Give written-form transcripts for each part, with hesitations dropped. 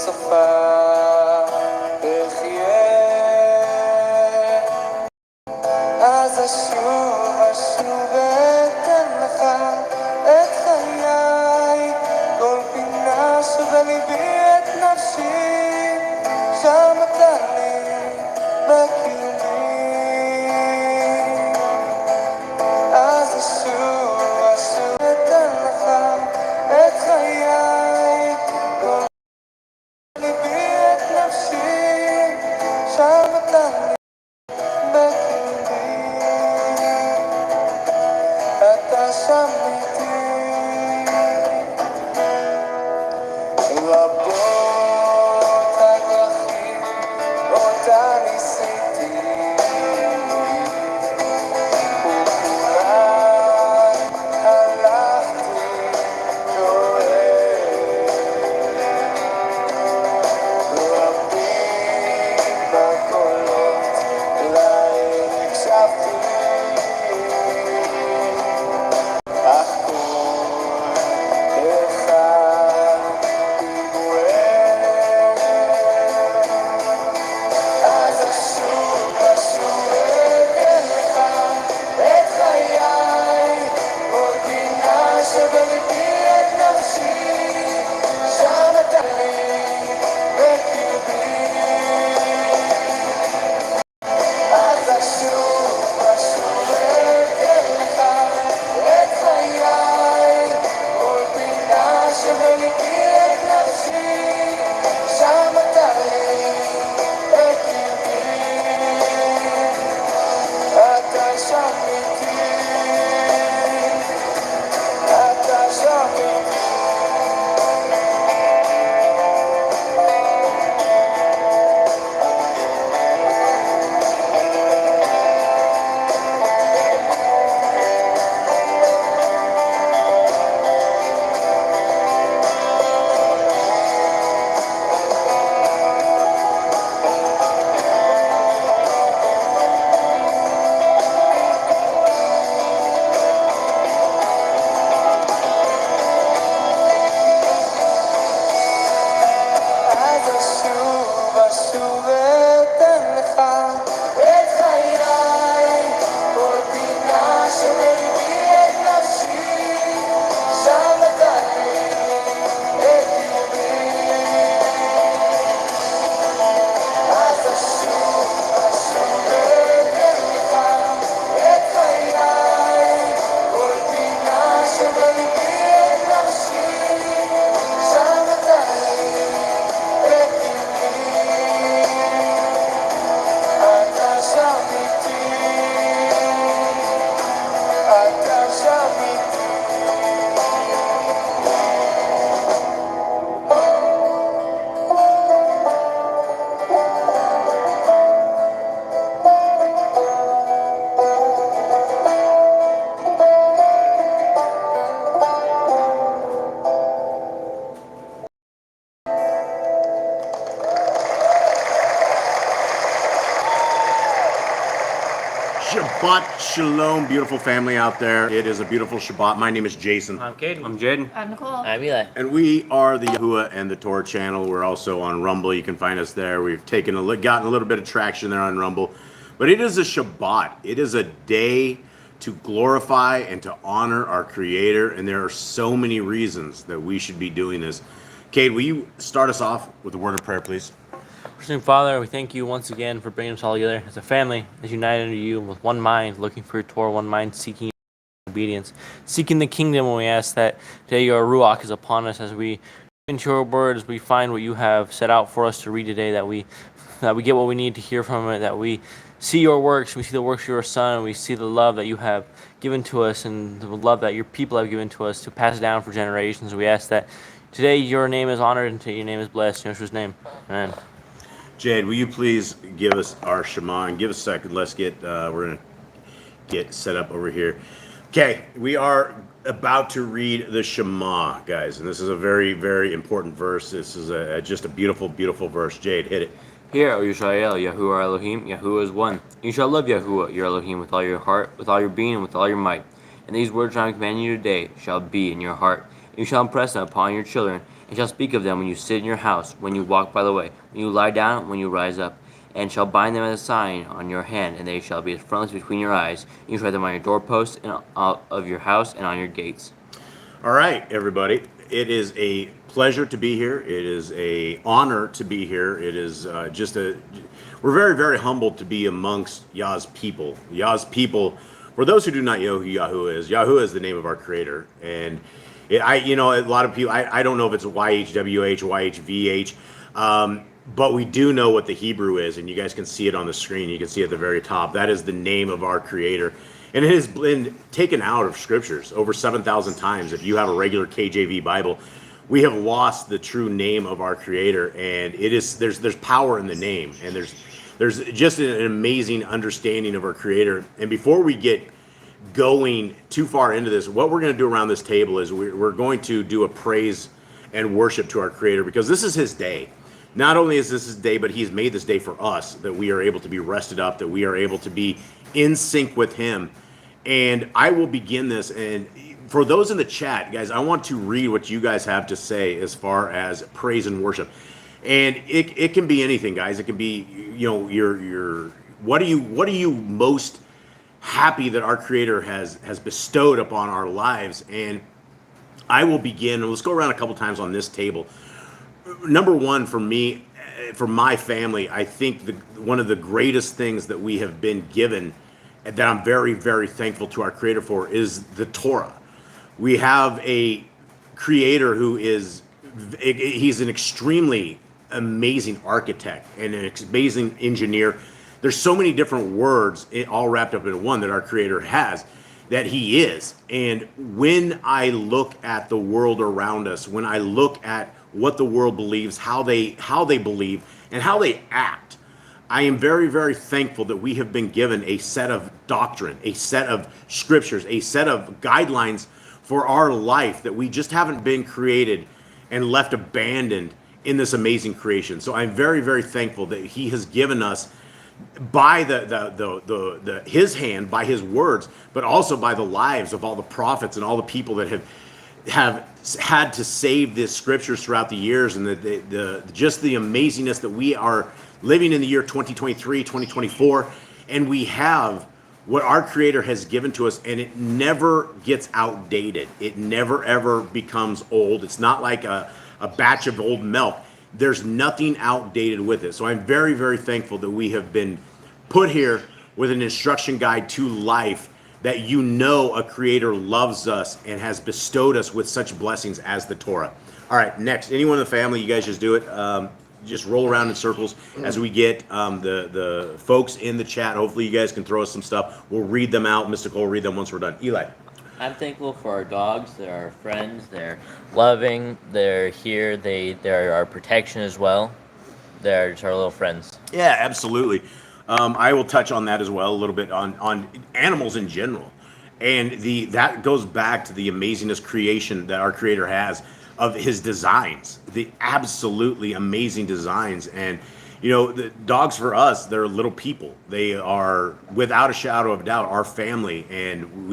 בסופה אחיה. אז אשוב ואתן לך את חיי, כל פינה שבליבי את נפשי, שם אתה לי בקיומי. אז אשוב ואתן לך את חיי, כל ליבי את נפשי, שם אתה לי בקיומי. אתה שם איתי רבות הדרכים אותה ניסיתי, וכולן הלכתי טועה. רבים בקולות להם הקשבתי, אך כל אחד פיגועי. אז אשוב אתן לך את חיי, כל פינה שבליבי את נפשי, שם אתה לי בקרבי. אז אשוב אתן לך את חיי, כל פינה שבליבי את נפשי, שם אתה לי בקרבי. אתה שם איתי, אתה שם איתי. אז אשוב אתן לך את חיי, כל פינה שבליבי את נפשי, שם אתה לי בקיומי. אז אשוב אתן לך את חיי, כל פינה שבליבי את נפשי, שם אתה לי בקיומי. אתה שם איתי, אתה שם איתי. Shabbat Shalom, beautiful family out there. It is a beautiful Shabbat. My name is Jason. I'm Caden. I'm Jaden. I'm Nicole. I'm Eli. And we are the 𝐤𝐄𝐄 and the Torah channel. We're also on Rumble. You can find us there. We've gotten a little bit of traction there on Rumble. But it is a Shabbat. It is a day to glorify and to honor our Creator. And there are so many reasons that we should be doing this. Cade, will you start us off with a word of prayer, please? First, Father, we thank you once again for bringing us all together as a family, as united under you with one mind, looking for your Torah, one mind, seeking obedience, seeking the kingdom. And we ask that today your Ruach is upon us as we into your words, we find what you have set out for us to read today, that we get what we need to hear from it, that we see your works, we see the works of your Son, and we see the love that you have given to us and the love that your people have given to us to pass down for generations. We ask that today your name is honored and today your name is blessed. In Yeshua's name, amen. Jade, will you please give us our Shema and give us a second. Let's get, we're going to get set up over here. Okay, we are about to read the Shema, guys, and this is a very, very important verse. This is just a beautiful, beautiful verse. Jade, hit it. Hear, O Yisrael, Yahuwah our Elohim, Yahuwah is one. You shall love Yahuwah, your Elohim, with all your heart, with all your being, and with all your might. And these words I command you today shall be in your heart. You shall impress them upon your children, and shall speak of them when you sit in your house, when you walk by the way, when you lie down, when you rise up, and shall bind them as a sign on your hand, and they shall be as frontlets between your eyes. You shall write them on your doorposts and of your house and on your gates. All right, everybody. It is a pleasure to be here. It is a honor to be here. It is we're very, very humbled to be amongst Yah's people. Yah's people, for those who do not know who Yahuwah is the name of our Creator. And a lot of people, I don't know if it's YHWH, YHVH, but we do know what the Hebrew is, and you guys can see it on the screen. You can see at the very top. That is the name of our Creator. And it has been taken out of scriptures over 7,000 times. If you have a regular KJV Bible, we have lost the true name of our Creator, and there's power in the name, and there's just an amazing understanding of our Creator. And before we get going too far into this, what we're going to do around this table is we're going to do a praise and worship to our Creator, because this is His day. Not only is this His day, but He's made this day for us, that we are able to be rested up, that we are able to be in sync with Him. And I will begin this, and for those in the chat, guys, I want to read what you guys have to say as far as praise and worship. And it can be anything, guys. It can be, your what are you most happy that our Creator has bestowed upon our lives? And I will begin, and let's go around a couple times on this table. Number one, for me, for my family, I think one of the greatest things that we have been given, and that I'm very, very thankful to our Creator for, is the Torah. We have a Creator who he's an extremely amazing architect and an amazing engineer. There's so many different words all wrapped up in one that our Creator has, that He is. And when I look at the world around us, when I look at what the world believes, how they believe, and how they act, I am very, very thankful that we have been given a set of doctrine, a set of scriptures, a set of guidelines for our life, that we just haven't been created and left abandoned in this amazing creation. So I'm very, very thankful that He has given us, by His hand, by His words, but also by the lives of all the prophets and all the people that have had to save these scriptures throughout the years, and just the amazingness that we are living in the year 2023, 2024, and we have what our Creator has given to us, and it never gets outdated. It never, ever becomes old. It's not like a batch of old milk. There's nothing outdated with it. So I'm very, very thankful that we have been put here with an instruction guide to life, that a Creator loves us and has bestowed us with such blessings as the Torah. All right, next. Anyone in the family, you guys just do it. Just roll around in circles as we get the folks in the chat. Hopefully you guys can throw us some stuff. We'll read them out. Mystical will read them once we're done. Eli. I'm thankful for our dogs. They're our friends. They're loving. They're here. They're our protection as well. They're just our little friends. Yeah, absolutely. I will touch on that as well a little bit on animals in general, and that goes back to the amazingness creation that our Creator has of His designs, the absolutely amazing designs. And the dogs, for us, they're little people. They are, without a shadow of a doubt, our family, and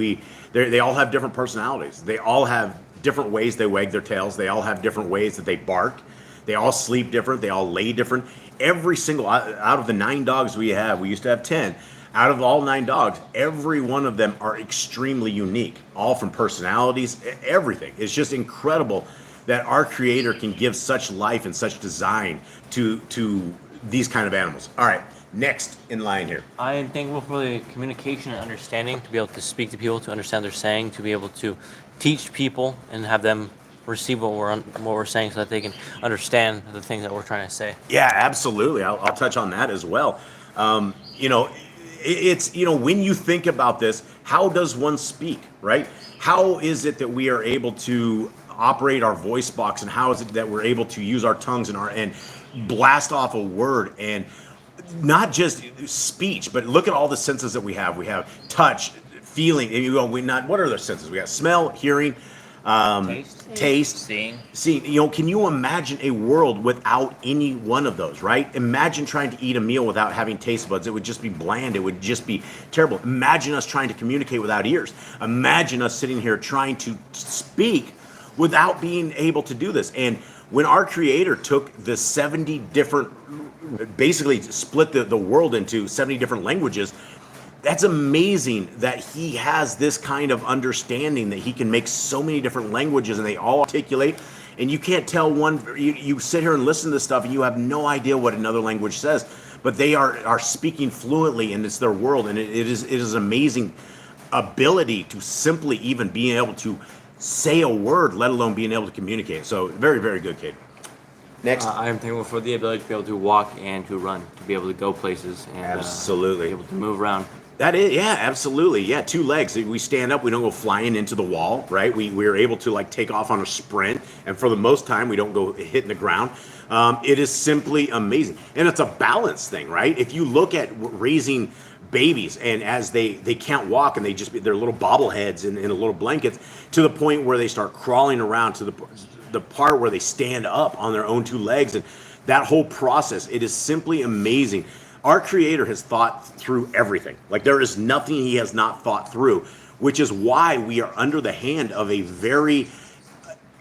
they all have different personalities. They all have different ways they wag their tails. They all have different ways that they bark. They all sleep different. They all lay different. Every single, out of the 9 dogs we have, we used to have 10. Out of all 9 dogs, every one of them are extremely unique, all from personalities, everything. It's just incredible that our Creator can give such life and such design to these kind of animals. All right, next in line here. I am thankful for the communication and understanding, to be able to speak to people, to understand what they're saying, to be able to teach people and have them receive what we're saying, so that they can understand the things that we're trying to say. Yeah, absolutely. I'll touch on that as well. It's when you think about this, how does one speak, right? How is it that we are able to operate our voice box, and how is it that we're able to use our tongues and blast off a word, and not just speech, but look at all the senses that we have. We have touch, feeling, and what are the senses? We got smell, hearing, taste, seeing. Can you imagine a world without any one of those, right? Imagine trying to eat a meal without having taste buds. It would just be bland. It would just be terrible. Imagine us trying to communicate without ears. Imagine us sitting here trying to speak without being able to do this. And when our Creator took the 70 different, basically split the world into 70 different languages, that's amazing that he has this kind of understanding that he can make so many different languages and they all articulate. And you can't tell one, you sit here and listen to this stuff and you have no idea what another language says, but they are speaking fluently and it's their world. And it is amazing ability to simply even being able to say a word, let alone being able to communicate. So very, very good, Cade. Next. I am thankful for the ability to be able to walk and to run, to be able to go places and Absolutely. be able to move around. That is, yeah, absolutely. Yeah, 2 legs. We stand up, we don't go flying into the wall, right? We're able to like take off on a sprint, and for the most time, we don't go hitting the ground. It is simply amazing. And it's a balance thing, right? If you look at raising babies and as they can't walk and they're little bobbleheads in little blankets to the point where they start crawling around to the part where they stand up on their own 2 legs, and that whole process, it is simply amazing. Our Creator has thought through everything. Like there is nothing he has not thought through, which is why we are under the hand of a very,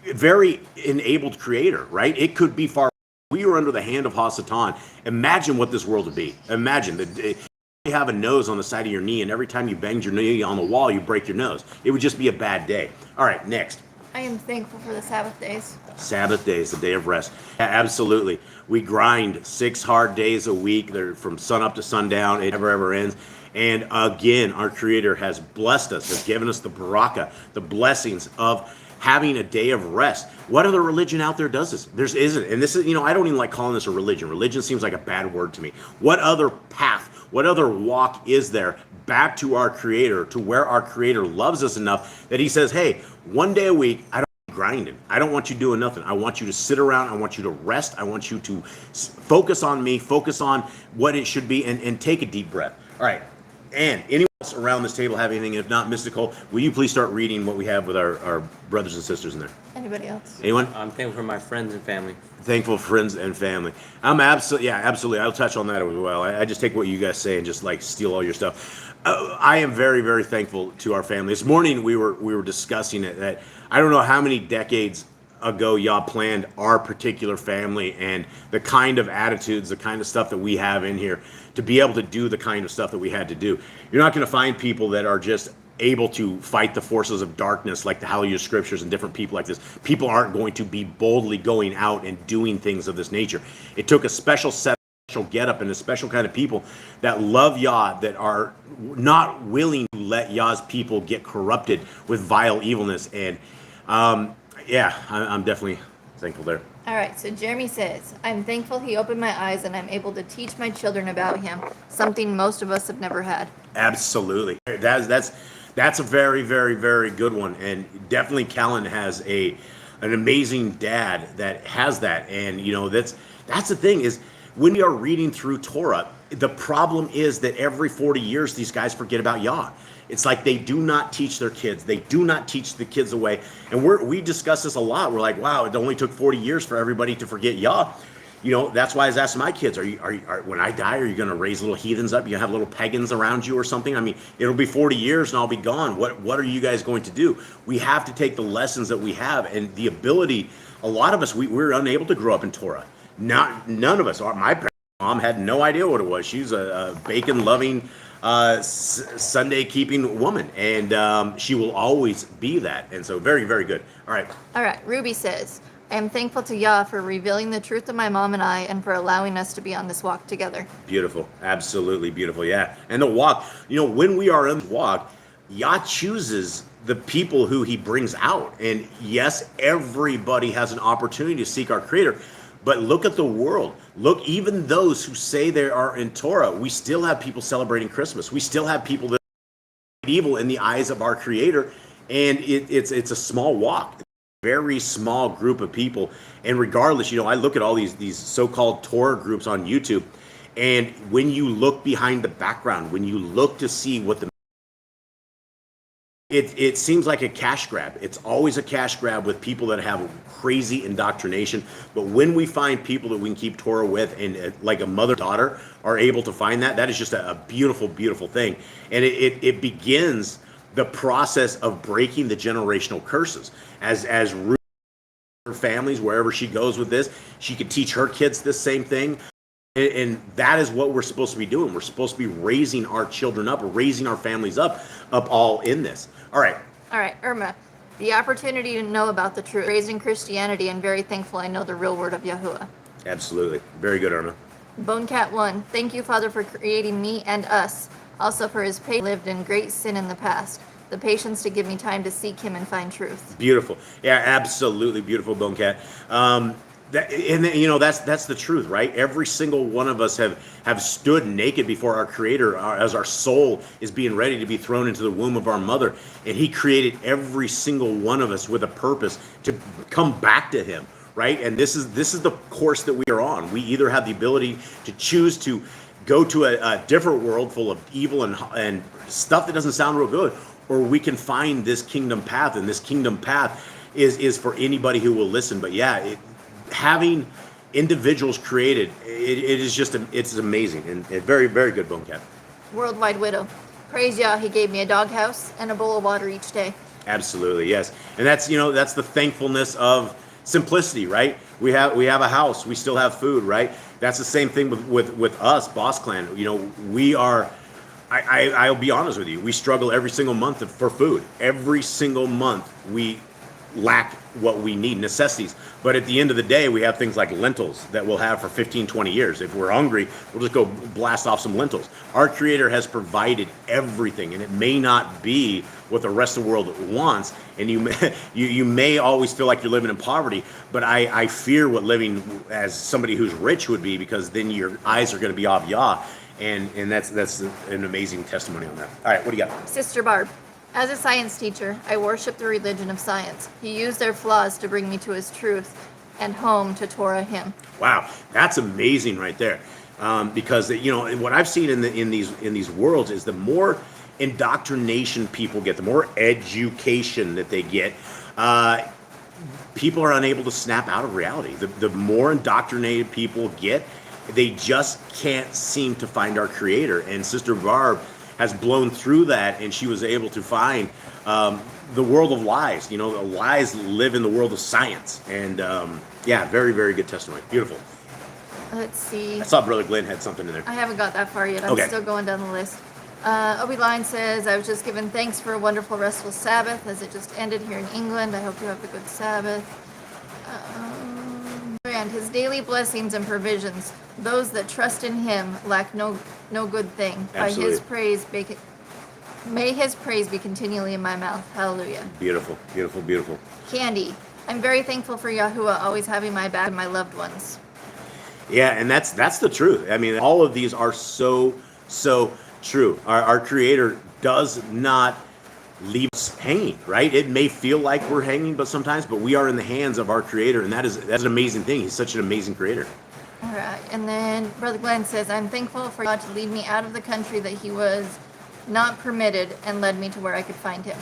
very enabled Creator, right? It could be far. We are under the hand of Hasatan. Imagine what this world would be. Imagine that you have a nose on the side of your knee, and every time you banged your knee on the wall, you break your nose. It would just be a bad day. All right, next. I am thankful for the Sabbath days. Sabbath days, the day of rest. Absolutely. We grind 6 hard days a week. They're from sun up to sundown. It never, ever ends. And again, our Creator has blessed us, has given us the baraka, the blessings of having a day of rest. What other religion out there does this? There isn't. And this is, I don't even like calling this a religion. Religion seems like a bad word to me. What other path, what other walk is there back to our Creator, to where our Creator loves us enough that he says, hey, 1 day a week, I don't want you grinding. I don't want you doing nothing. I want you to sit around. I want you to rest. I want you to focus on me, focus on what it should be, and take a deep breath. All right. And anyone else around this table have anything? If not, Mystical, will you please start reading what we have with our brothers and sisters in there? Anybody else? Anyone? I'm thankful for my friends and family. Thankful for friends and family. I'm absolutely, absolutely. I'll touch on that as well. I just take what you guys say and just like steal all your stuff. I am very, very thankful to our family. This morning we were discussing it, that I don't know how many decades ago Yah planned our particular family and the kind of attitudes, the kind of stuff that we have in here to be able to do the kind of stuff that we had to do. You're not going to find people that are just able to fight the forces of darkness like the Yah Scriptures and different people like this. People aren't going to be boldly going out and doing things of this nature. It took a special set, special get up, and a special kind of people that love Yah, that are not willing to let Yah's people get corrupted with vile evilness. And I'm definitely thankful there. All right, so Jeremy says, I'm thankful he opened my eyes and I'm able to teach my children about him, something most of us have never had. Absolutely. That's a very, very, very good one. And definitely Callan has an amazing dad that has that. And, that's the thing is, when we are reading through Torah, the problem is that every 40 years, these guys forget about Yah. It's like they do not teach their kids. They do not teach the kids away. And we discuss this a lot. We're like, wow, it only took 40 years for everybody to forget Yah. That's why I was asking my kids, are when I die, are you going to raise little heathens up? You have little pagans around you or something? I mean, it'll be 40 years and I'll be gone. What are you guys going to do? We have to take the lessons that we have and the ability. A lot of us, we're unable to grow up in Torah. None of us are. My mom had no idea what it was. She's a bacon-loving, Sunday-keeping woman, and she will always be that. And so very, very good. All right. Ruby says, I am thankful to Yah for revealing the truth to my mom and I and for allowing us to be on this walk together. Beautiful. Absolutely beautiful. Yeah. And the walk, when we are in the walk, Yah chooses the people who he brings out. And yes, everybody has an opportunity to seek our Creator. But look at the world. Look, even those who say they are in Torah, we still have people celebrating Christmas. We still have people that are evil in the eyes of our Creator. And it's a small walk, a very small group of people. And regardless, I look at all these so-called Torah groups on YouTube. And when you look behind the background, when you look to see what it seems like a cash grab. It's always a cash grab with people that have crazy indoctrination. But when we find people that we can keep Torah with, and like a mother-daughter are able to find that is just a beautiful, beautiful thing. And it begins the process of breaking the generational curses. As her families wherever she goes with this. She could teach her kids the same thing. And that is what we're supposed to be doing. We're supposed to be raising our children up, raising our families up all in this. All right. All right, 𝐤𝐄𝐄. The opportunity to know about the truth. Raised in Christianity and very thankful I know the real word of Yahuwah. Absolutely. Very good, 𝐤𝐄𝐄. Bonecat1. Thank you, Father, for creating me and us. Also for his patience. Lived in great sin in the past. The patience to give me time to seek him and find truth. Beautiful. Yeah, absolutely beautiful, Bonecat. That's the truth, right? Every single one of us have stood naked before our Creator as our soul is being ready to be thrown into the womb of our mother, and He created every single one of us with a purpose to come back to Him, right? And this is the course that we are on. We either have the ability to choose to go to a different world full of evil and stuff that doesn't sound real good, or we can find this kingdom path, and this kingdom path is for anybody who will listen. But yeah, having individuals created, it is just it's amazing, and very, very good, Bonecat. Worldwide Widow. Praise Yah, he gave me a doghouse and a bowl of water each day. Absolutely, yes. And that's the thankfulness of simplicity, right? We have a house, we still have food, right? That's the same thing with us, Boss Clan. We are, I'll be honest with you, we struggle every single month for food. Every single month we lack what we need, necessities. But at the end of the day, we have things like lentils that we'll have for 15, 20 years. If we're hungry, we'll just go blast off some lentils. Our Creator has provided everything, and it may not be what the rest of the world wants, and you may always feel like you're living in poverty, but I fear what living as somebody who's rich would be, because then your eyes are going to be off Yah, and that's an amazing testimony on that. All right, what do you got? Sister Barb. As a science teacher, I worship the religion of science. He used their flaws to bring me to his truth and home to Torah him. Wow, that's amazing right there. Because what I've seen in these worlds is the more indoctrination people get, the more education that they get, people are unable to snap out of reality. The more indoctrinated people get, they just can't seem to find our Creator. And Sister Barb has blown through that, and she was able to find the world of lies. The lies live in the world of science. And yeah, very, very good testimony. Beautiful. Let's see. I saw Brother Glenn had something in there. I haven't got that far yet. I'm still going down the list. Obi-Line says, I was just given thanks for a wonderful restful Sabbath as it just ended here in England. I hope you have a good Sabbath. And his daily blessings and provisions. Those that trust in him lack no good thing. Absolutely. By his praise, may his praise be continually in my mouth. Hallelujah. Beautiful, beautiful, beautiful. Candy. I'm very thankful for Yahuwah always having my back and my loved ones. Yeah, and that's the truth. I mean, all of these are so true. Our Creator does not leave us hanging, right? It may feel like we're hanging, but we are in the hands of our Creator, and that's an amazing thing. He's such an amazing Creator. All right, and then Brother Glenn says, I'm thankful for God to lead me out of the country that he was not permitted and led me to where I could find him.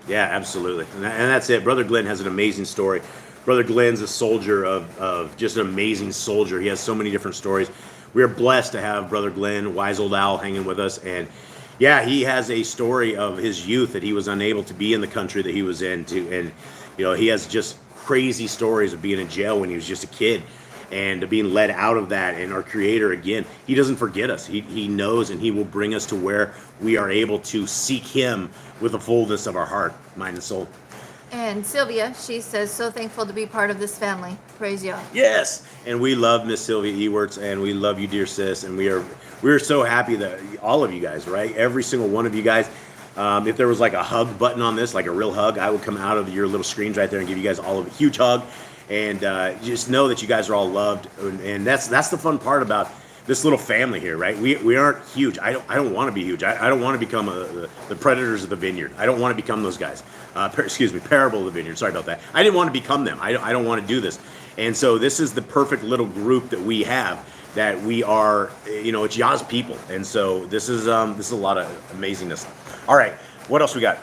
Yeah, absolutely. And that's it. Brother Glenn has an amazing story. Brother Glenn's a soldier of just an amazing soldier. He has so many different stories. We are blessed to have Brother Glenn, Wise Old Owl, hanging with us. And yeah, he has a story of his youth that he was unable to be in the country that he was in. And he has just crazy stories of being in jail when he was just a kid, and being led out of that. And our Creator, again, he doesn't forget us. He knows, and he will bring us to where we are able to seek him with the fullness of our heart, mind, and soul. And Sylvia, she says, so thankful to be part of this family. Praise Yah. Yes, and we love Miss Sylvia Ewerts, and we love you, dear sis, and we are so happy that all of you guys, right? Every single one of you guys. If there was like a hug button on this, like a real hug, I would come out of your little screens right there and give you guys all a huge hug. And just know that you guys are all loved, and that's the fun part about this little family here, right? We aren't huge. I don't want to be huge. I don't want to become the predators of the vineyard. I don't want to become those guys. Parable of the vineyard. Sorry about that. I didn't want to become them. I don't want to do this. And so this is the perfect little group that we have. That we are, it's Yah's people. And so this is a lot of amazingness. All right, what else we got?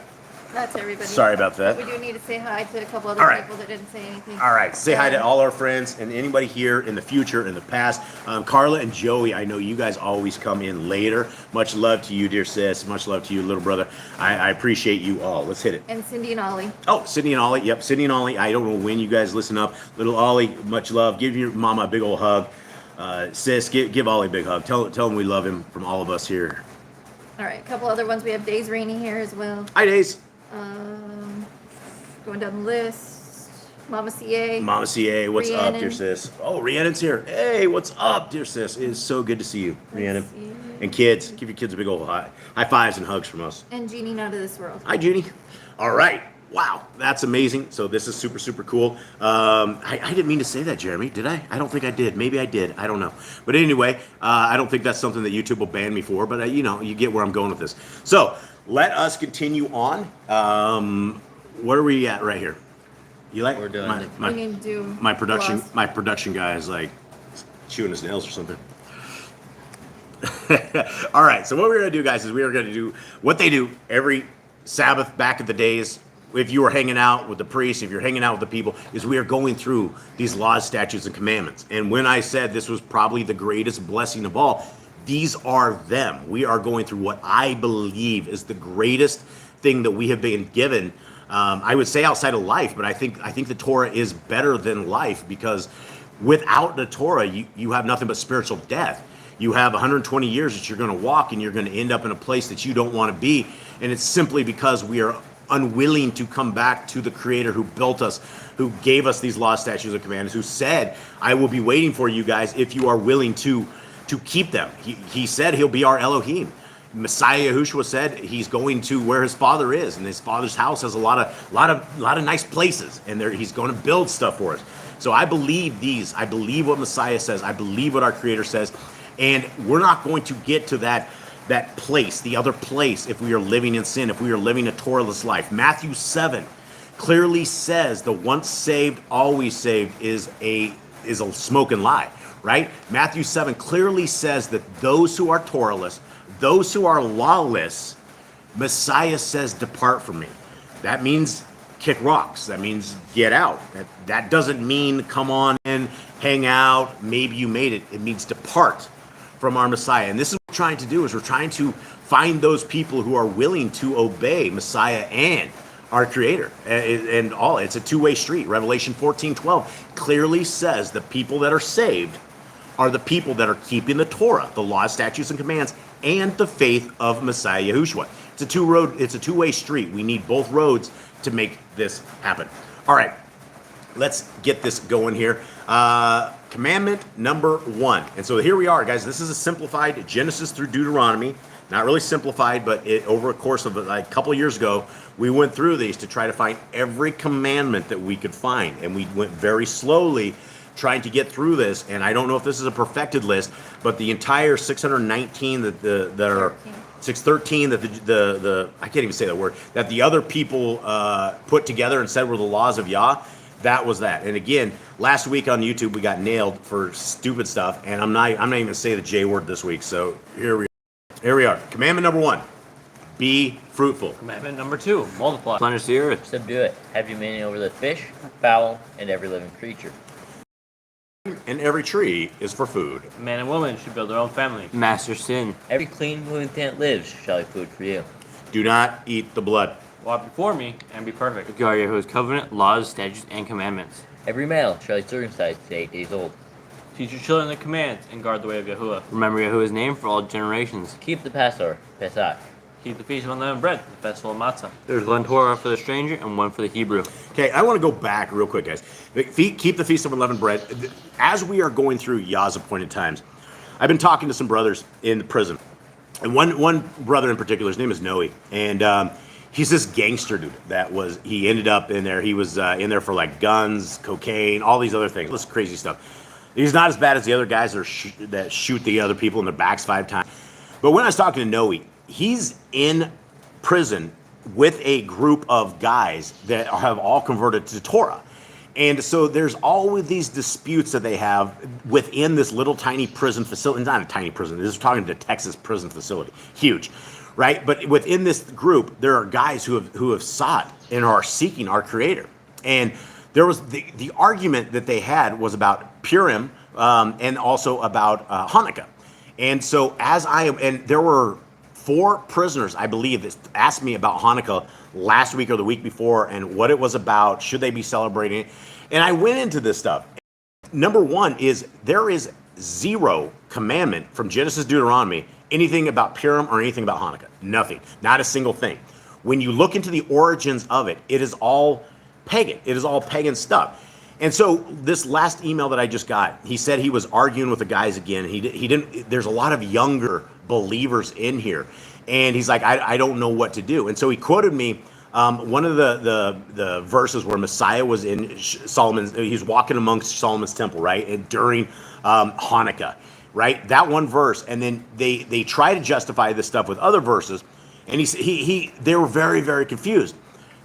That's everybody. Sorry about that. We do need to say hi to a couple other All right. people that didn't say anything. All right, say hi to all our friends and anybody here in the future, in the past. Carla and Joey, I know you guys always come in later. Much love to you, dear sis. Much love to you, little brother. I appreciate you all. Let's hit it. And Cindy and Ollie. Oh, Sydney and Ollie. Yep, Sydney and Ollie. I don't know when you guys listen up. Little Ollie, much love. Give your mama a big old hug. Sis, give Ollie a big hug. Tell him we love him from all of us here. All right, a couple other ones. We have Days Rainey here as well. Hi, Days. Going down the list. Mama CA. Mama CA, what's up, dear Rhiannon. sis? Oh, Rhiannon's here. Hey, what's up, dear sis? It is so good to see you, Rhiannon. see. And kids, give your kids a big old high fives and hugs from us. And Jeannie Not of This World. Hi, Judy. All right. Wow, that's amazing. So this is super, super cool. I didn't mean to say that, Jeremy, did I? I don't think I did. Maybe I did. I don't know. But anyway, I don't think that's something that YouTube will ban me for. But, you get where I'm going with this. So let us continue on. What are we at right here? You like? We're doing We need to do my production. Lost. My production guy is like chewing his nails or something. All right. So what we're gonna do, guys, is we are gonna do what they do every Sabbath back in the days. If you were hanging out with the priests, if you're hanging out with the people, is we are going through these laws, statutes, and commandments. And when I said this was probably the greatest blessing of all, these are them. We are going through what I believe is the greatest thing that we have been given. I would say outside of life, but I think the Torah is better than life, because without the Torah, you have nothing but spiritual death. You have 120 years that you're going to walk, and you're going to end up in a place that you don't want to be. And it's simply because we are unwilling to come back to the Creator who built us, who gave us these laws, statutes, and commandments, who said, I will be waiting for you guys if you are willing to keep them. He said he'll be our Elohim. Messiah Yahushua said he's going to where his father is, and his father's house has a lot of nice places, and he's going to build stuff for us. So I believe these. I believe what Messiah says. I believe what our Creator says, and we're not going to get to that place, the other place, if we are living in sin, if we are living a Torahless life. Matthew 7 clearly says the once saved, always saved is a smoke and lie, right? Matthew 7 clearly says that those who are Torahless, those who are lawless, Messiah says, depart from me. That means kick rocks. That means get out. That doesn't mean come on and hang out, maybe you made it. It means depart from our Messiah. And this is what we're trying to do, is we're trying to find those people who are willing to obey Messiah and our Creator. And all, it's a two-way street. Revelation 14:12 clearly says the people that are saved are the people that are keeping the Torah, the laws, statutes, and commands, and the faith of Messiah Yahushua. It's a two-way street. We need both roads to make this happen. All right, let's get this going here. Commandment number 1. And so here we are, guys. This is a simplified Genesis through Deuteronomy. Not really simplified, but over a course of a couple of years ago, we went through these to try to find every commandment that we could find. And we went very slowly trying to get through this. And I don't know if this is a perfected list, but the entire 619 that are 613 that the I can't even say that word, that the other people put together and said were the laws of Yah, that was that. And again, last week on YouTube we got nailed for stupid stuff, and I'm not even gonna say the J word this week. So here we are. Commandment number 1: be fruitful. Commandment number 2: multiply. Replenish the earth. Subdue it. Have dominion over the fish, fowl, and every living creature. And every tree is for food. Man and woman should build their own family. Master sin. Every clean moving thing that lives shall be food for you. Do not eat the blood. Walk before me and be perfect. Guard Yahuwah's covenant, laws, statutes, and commandments. Every male shall be circumcised to 8 days old. Teach your children the commands and guard the way of Yahuwah. Remember Yahuwah's name for all generations. Keep the Passover, Pesach. Keep the feast of unleavened bread, the festival of matzah. There's one Torah for the stranger and one for the Hebrew. Okay, I want to go back real quick, guys. Keep the Feast of Unleavened Bread. As we are going through Yah's appointed times, I've been talking to some brothers in the prison. And one brother in particular, his name is Noe. And he's this gangster dude he ended up in there. He was in there for like guns, cocaine, all these other things. This crazy stuff. He's not as bad as the other guys that shoot the other people in their backs 5 times. But when I was talking to Noe, he's in prison with a group of guys that have all converted to Torah. And so there's always these disputes that they have within this little tiny prison facility. Not a tiny prison. This is talking to Texas prison facility. Huge. right? But within this group, there are guys who have sought and are seeking our Creator. And there was the argument that they had was about Purim and also about Hanukkah. And so and there were 4 prisoners, I believe, that asked me about Hanukkah last week or the week before and what it was about, should they be celebrating it? And I went into this stuff. Number one is there is 0 commandment from Genesis, Deuteronomy, anything about Purim or anything about Hanukkah. Nothing. Not a single thing. When you look into the origins of it, it is all pagan. It is all pagan stuff. And so this last email that I just got, he said he was arguing with the guys again. He didn't. There's a lot of younger believers in here, and he's like, I don't know what to do. And so he quoted me one of the verses where Messiah was in Solomon's. He's walking amongst Solomon's temple, right, and during Hanukkah, right. That one verse, and then they try to justify this stuff with other verses, and they were very, very confused.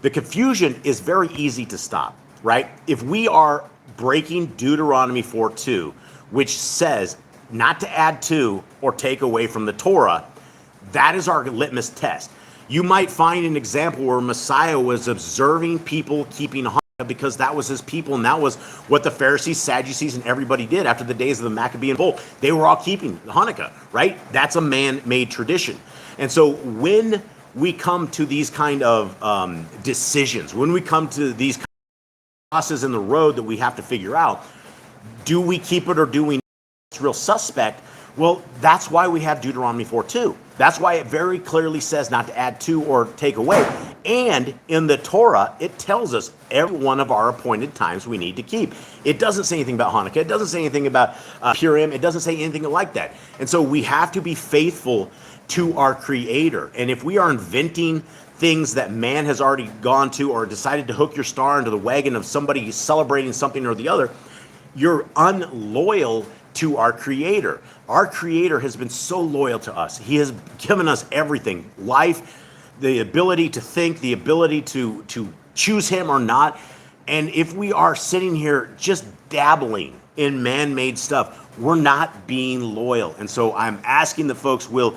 The confusion is very easy to stop. Right? If we are breaking Deuteronomy 4:2, which says not to add to or take away from the Torah, that is our litmus test. You might find an example where Messiah was observing people keeping Hanukkah because that was his people, and that was what the Pharisees, Sadducees, and everybody did after the days of the Maccabean Bowl. They were all keeping Hanukkah, right? That's a man-made tradition. And so when we come to these kind of decisions, when we come to these crosses in the road that we have to figure out, do we keep it or do we not? It's real suspect. Well, that's why we have Deuteronomy 4:2. That's why it very clearly says not to add to or take away. And in the Torah, it tells us every one of our appointed times we need to keep. It doesn't say anything about Hanukkah. It doesn't say anything about Purim. It doesn't say anything like that. And so we have to be faithful to our Creator. And if we are inventing things that man has already gone to or decided to hook your star into the wagon of somebody celebrating something or the other, you're unloyal to our Creator. Our Creator has been so loyal to us. He has given us everything, life, the ability to think, the ability to choose Him or not. And if we are sitting here just dabbling in man-made stuff, we're not being loyal. And so I'm asking the folks will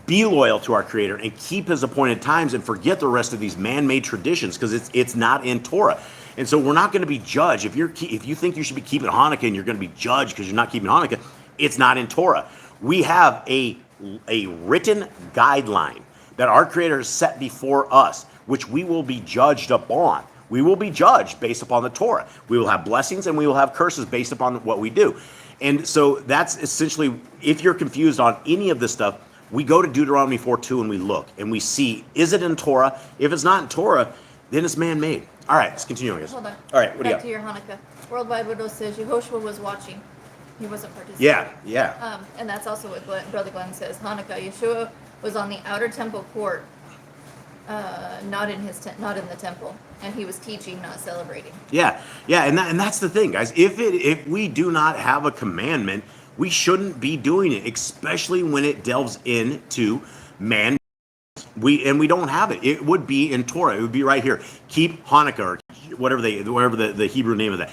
be loyal to our Creator and keep His appointed times and forget the rest of these man-made traditions, because it's not in Torah. And so we're not going to be judged. If you think you should be keeping Hanukkah and you're going to be judged because you're not keeping Hanukkah, it's not in Torah. We have a written guideline that our Creator has set before us, which we will be judged upon. We will be judged based upon the Torah. We will have blessings and we will have curses based upon what we do. And so that's essentially, if you're confused on any of this stuff, we go to Deuteronomy 4:2 and we look and we see, is it in Torah? If it's not in Torah, then it's man-made. All right, let's continue, I guess. Hold on. All right, what do you Back got? to your Hanukkah. Worldwide Widow says Yehoshua was watching. He wasn't participating. Yeah. And that's also what Brother Glenn says. Hanukkah, Yeshua was on the outer temple court, not in the temple, and he was teaching, not celebrating. Yeah, and that's the thing, guys. If we do not have a commandment, we shouldn't be doing it, especially when it delves into man. We don't have it. It would be in Torah. It would be right here. Keep Hanukkah, or whatever the Hebrew name of that.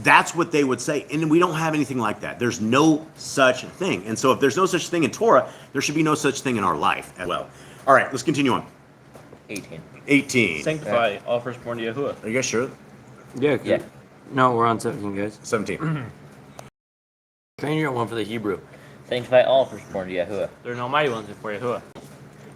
That's what they would say. And we don't have anything like that. There's no such thing. And so if there's no such thing in Torah, there should be no such thing in our life as well. All right, let's continue on. 18. Sanctify all firstborn to Yahuwah. Are you guys sure? Yeah. No, we're on 17, guys. 17. Train your one for the Hebrew. Sanctify all firstborn to Yahuwah. There are no mighty ones before Yahuwah.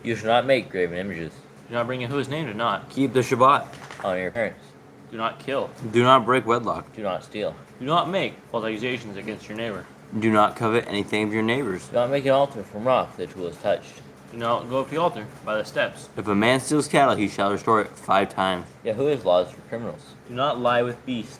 You shall not make graven images. Do not bring Yahuwah's name to naught. Keep the Shabbat. Honor your parents. Do not kill. Do not break wedlock. Do not steal. Do not make false accusations against your neighbor. Do not covet anything of your neighbor's. Do not make an altar from rock that tool is touched. Do not go up the altar by the steps. If a man steals cattle, he shall restore it 5 times. Yahuwah's laws for criminals. Do not lie with beast.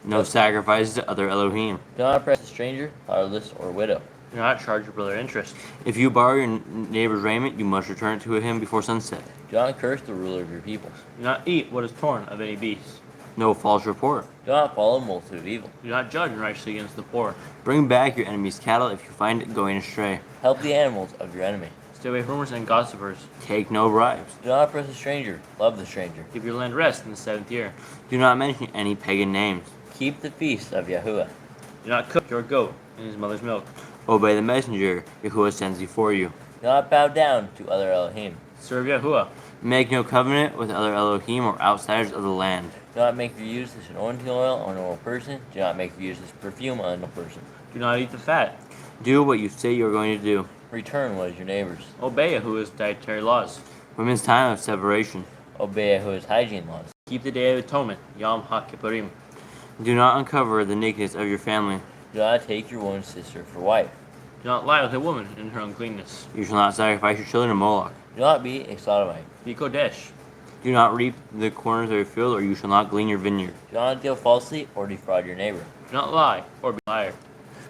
No sacrifices to other Elohim. Do not oppress a stranger, fatherless, or widow. Do not charge your brother interest. If you borrow your neighbor's raiment, you must return it to him before sunset. Do not curse the ruler of your peoples. Do not eat what is torn of any beast. No false report. Do not follow a multitude of evil. Do not judge unrighteously against the poor. Bring back your enemy's cattle if you find it going astray. Help the animals of your enemy. Stay away from rumors and gossipers. Take no bribes. Do not oppress a stranger. Love the stranger. Give your land rest in the 7th year. Do not mention any pagan names. Keep the feast of Yahuwah. Do not cook your goat in his mother's milk. Obey the messenger Yahuwah sends before you. Do not bow down to other Elohim. Serve Yahuwah. Make no covenant with other Elohim or outsiders of the land. Do not make or use this anointing oil on a normal person. Do not make or use this perfume on a normal person. Do not eat the fat. Do what you say you are going to do. Return what is your neighbor's. Obey Yahuwah's dietary laws. Women's time of separation. Obey Yahuwah's hygiene laws. Keep the Day of Atonement, 𝐤𝐄𝐄𝐄. Do not uncover the nakedness of your family. Do not take your woman's sister for wife. Do not lie with a woman in her uncleanness. You shall not sacrifice your children to Moloch. Do not be a sodomite. Be Kodesh. Do not reap the corners of your field, or you shall not glean your vineyard. Do not deal falsely or defraud your neighbor. Do not lie or be a liar.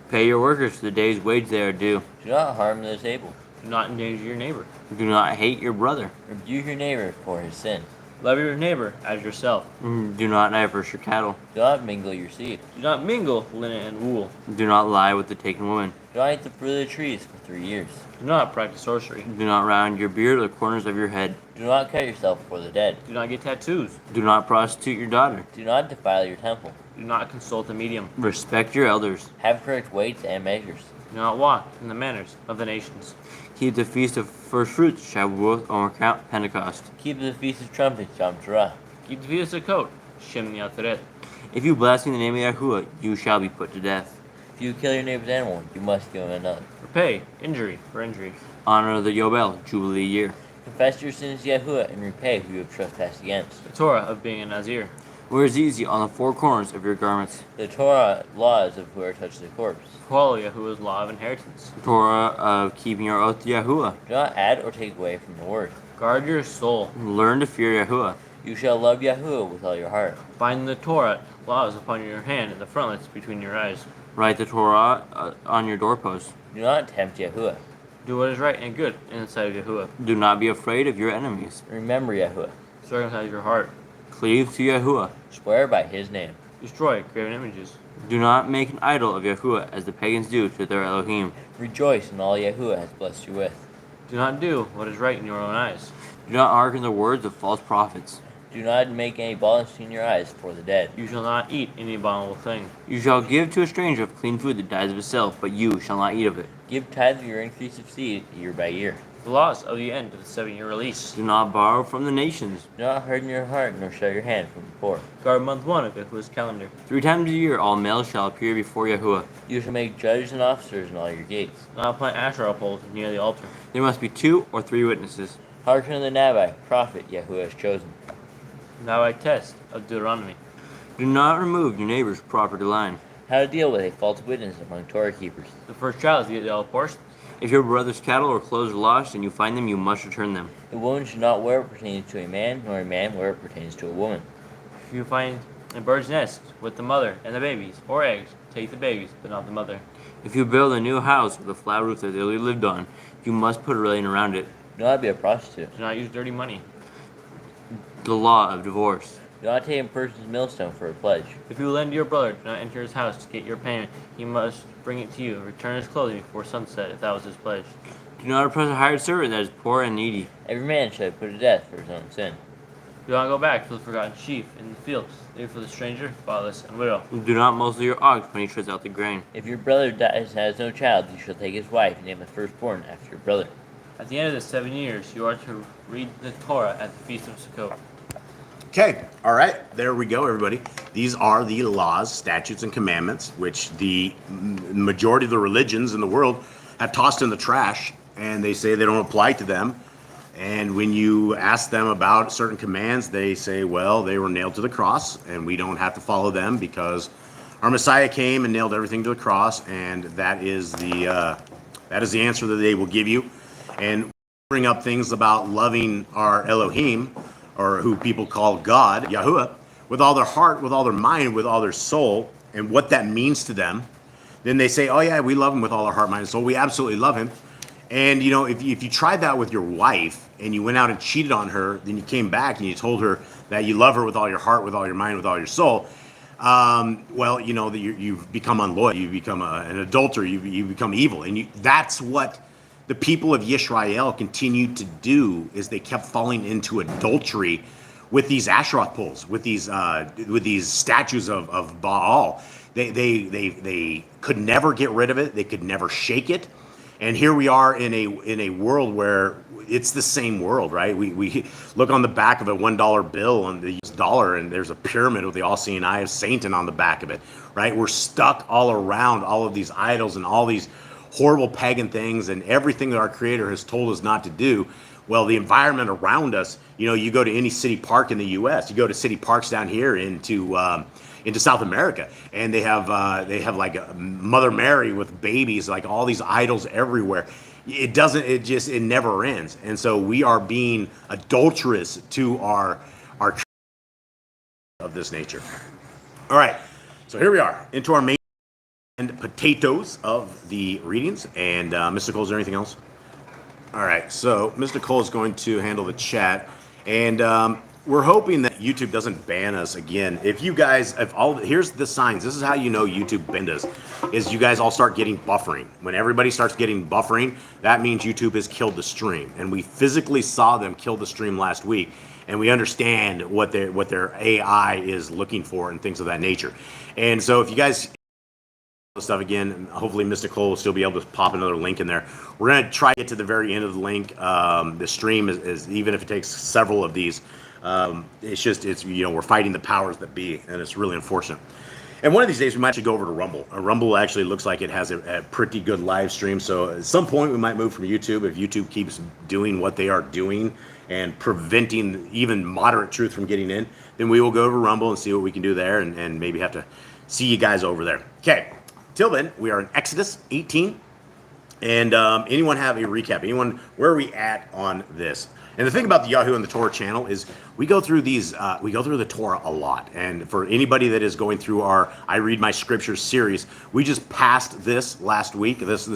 Pay your workers for the day's wage they are due. Do not harm the disabled. Do not endanger your neighbor. Do not hate your brother. Rebuke your neighbor for his sin. Love your neighbor as yourself. Do not divert your cattle. Do not mingle your seed. Do not mingle linen and wool. Do not lie with the taken woman. Do not eat the fruit of the trees for 3 years. Do not practice sorcery. Do not round your beard or the corners of your head. Do not cut yourself before the dead. Do not get tattoos. Do not prostitute your daughter. Do not defile your temple. Do not consult a medium. Respect your elders. Have correct weights and measures. Do not walk in the manners of the nations. Keep the feast of first fruits, Shavuot, or Pentecost. Keep the feast of trumpets, Yom Torah. Keep the feast of Sukkot, Shem Yateret. If you blaspheme the name of Yahuwah, you shall be put to death. If you kill your neighbor's animal, you must give him another. Repay injury for injury. Honor the Yobel, Jubilee year. Confess your sins to Yahuwah and repay who you have trespassed against. The Torah of being a Nazir. Wear zizi on the four corners of your garments. The Torah laws of whoever touches the corpse. Follow Yahuwah's law of inheritance. Torah of keeping your oath to Yahuwah. Do not add or take away from the word. Guard your soul. Learn to fear Yahuwah. You shall love Yahuwah with all your heart. Bind the Torah laws upon your hand and the frontlets between your eyes. Write the Torah on your doorposts. Do not tempt Yahuwah. Do what is right and good in the sight of Yahuwah. Do not be afraid of your enemies. Remember Yahuwah. Circumcise your heart. Cleave to Yahuwah. Swear by his name. Destroy graven images. Do not make an idol of Yahuwah as the pagans do to their Elohim. Rejoice in all Yahuwah has blessed you with. Do not do what is right in your own eyes. Do not hearken the words of false prophets. Do not make any baldness in your eyes for the dead. You shall not eat any abominable thing. You shall give to a stranger of clean food that dies of itself, but you shall not eat of it. Give tithe of your increase of seed year by year. The laws of the end of the 7-year release. Do not borrow from the nations. Do not harden your heart nor shut your hand from the poor. Guard month 1 of Yahuwah's calendar. 3 times a year all males shall appear before Yahuwah. You shall make judges and officers in all your gates. Do not plant Asherah poles near the altar. There must be 2 or 3 witnesses. Hearken to the Nabai, prophet Yahuwah has chosen. Now I test of Deuteronomy. Do not remove your neighbor's property line. How to deal with a false witness among Torah keepers. The first child is the all portion. If your brother's cattle or clothes are lost and you find them, you must return them. A woman should not wear what pertains to a man, nor a man wear what pertains to a woman. If you find a bird's nest with the mother and the babies, or eggs, take the babies, but not the mother. If you build a new house with a flat roof that they lived on, you must put a railing around it. Do not be a prostitute. Do not use dirty money. The law of divorce. Do not take a person's millstone for a pledge. If you lend to your brother, do not enter his house to get your payment. He must bring it to you. Return his clothing before sunset, if that was his pledge. Do not oppress a hired servant that is poor and needy. Every man shall be put to death for his own sin. Do not go back to the forgotten sheep in the fields. Leave for the stranger, fatherless, and widow. Do not muzzle your ox when he treads out the grain. If your brother dies and has no child, you shall take his wife and name the firstborn after your brother. At the end of the 7 years, you are to read the Torah at the Feast of Sukkot. Okay, all right, there we go, everybody. These are the laws, statutes, and commandments, which the majority of the religions in the world have tossed in the trash, and they say they don't apply to them. And when you ask them about certain commands, they say, well, they were nailed to the cross, and we don't have to follow them because our Messiah came and nailed everything to the cross, and that is the answer that they will give you. And bring up things about loving our Elohim, or who people call God, Yahuwah, with all their heart, with all their mind, with all their soul, and what that means to them. Then they say, oh yeah, we love him with all our heart, mind, and soul. We absolutely love him. And, you know, if you tried that with your wife and you went out and cheated on her, then you came back and you told her that you love her with all your heart, with all your mind, with all your soul, well, you know, that you've become unloyal. You become an adulterer. You become evil. And that's what the people of Yisrael continued to do, is they kept falling into adultery with these Asherah poles, with these statues of Baal. They could never get rid of it. They could never shake it. And here we are in a world where it's the same world, right? We look on the back of a $1 bill on the US dollar, and there's a pyramid with the all-seeing eye of Satan on the back of it, right? We're stuck all around all of these idols and all these horrible pagan things and everything that our Creator has told us not to do. Well, the environment around us, you go to any city park in the U.S., you go to city parks down here into South America, and they have like a Mother Mary with babies, like all these idols everywhere. It never ends. And so we are being adulterous to our of this nature. All right, so here we are into our main and potatoes of the readings. And Mr. Cole, is there anything else? All right, so Mr. Cole is going to handle the chat, and we're hoping that YouTube doesn't ban us again. If you guys, here's the signs. This is how you know YouTube banned us, is you guys all start getting buffering. When everybody starts getting buffering, that means YouTube has killed the stream, and we physically saw them kill the stream last week, and we understand what their AI is looking for and things of that nature. And so if you guys stuff again, hopefully Mr. Cole will still be able to pop another link in there. We're going to try to get to the very end of the link. The stream is even if it takes several of these, it's we're fighting the powers that be, and it's really unfortunate. And one of these days we might actually go over to Rumble. Rumble actually looks like it has a pretty good live stream, so at some point we might move from YouTube if YouTube keeps doing what they are doing and preventing even moderate truth from getting in. Then we will go to Rumble and see what we can do there, and maybe have to see you guys over there. Okay. Till then, we are in Exodus 18. And anyone have a recap? Anyone, where are we at on this? And the thing about the Yahoo and the Torah channel is we go through the Torah a lot. And for anybody that is going through our I Read My Scriptures series, we just passed this last week, and there's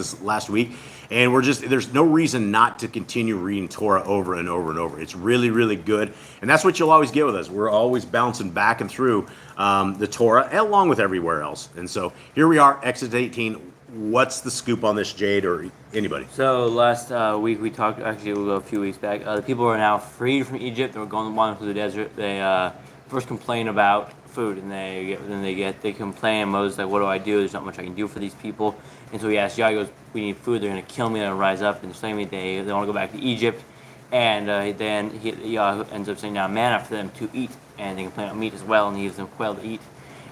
no reason not to continue reading Torah over and over and over. It's really, really good. And that's what you'll always get with us. We're always bouncing back and through the Torah along with everywhere else. And so here we are, Exodus 18. What's the scoop on this, Jade, or anybody? So last week we talked, actually we'll go a few weeks back, the people are now freed from Egypt. They were wandering through the desert. They first complain about food, and they complain, and Moses is like, what do I do? There's not much I can do for these people. And so he asks Yah, he goes, we need food. They're going to kill me. They're going to rise up and slay me. They want to go back to Egypt. And then Yah ends up saying now manna for them to eat. And they complain about meat as well, and he gives them quail to eat.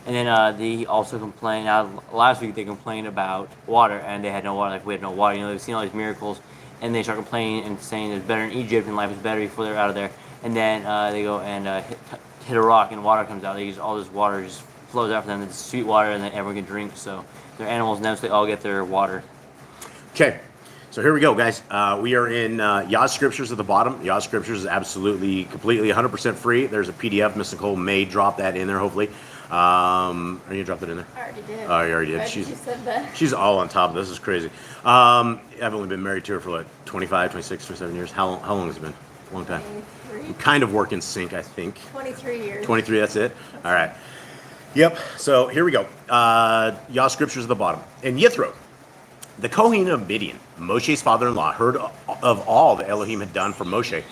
And then they also complained, last week they complained about water, and they had no water, like we had no water. They've seen all these miracles, and they start complaining and saying it's better in Egypt and life is better before they're out of there. And then they go and hit a rock, and water comes out. All this water just flows out for them. It's sweet water, and then everyone can drink. So their animals now, so they all get their water. Okay. So here we go, guys. We are in Yah Scriptures at the bottom. Yah Scriptures is absolutely, completely 100% free. There's a PDF. Miss Nicole may drop that in there, hopefully. Are you going to drop that in there? I already did. Oh, you already did. Right, you said that. She's all on top of this. Is crazy. I've only been married to her for like 25, 26, 27 years. How long has it been? A long time. 23. We kind of work in sync, I think. 23 years. 23, that's it? All right. Yep. So here we go. Yah Scriptures at the bottom. And Yithro, the Kohen of Midian, Moshe's father-in-law, heard of all that Elohim had done for Moshe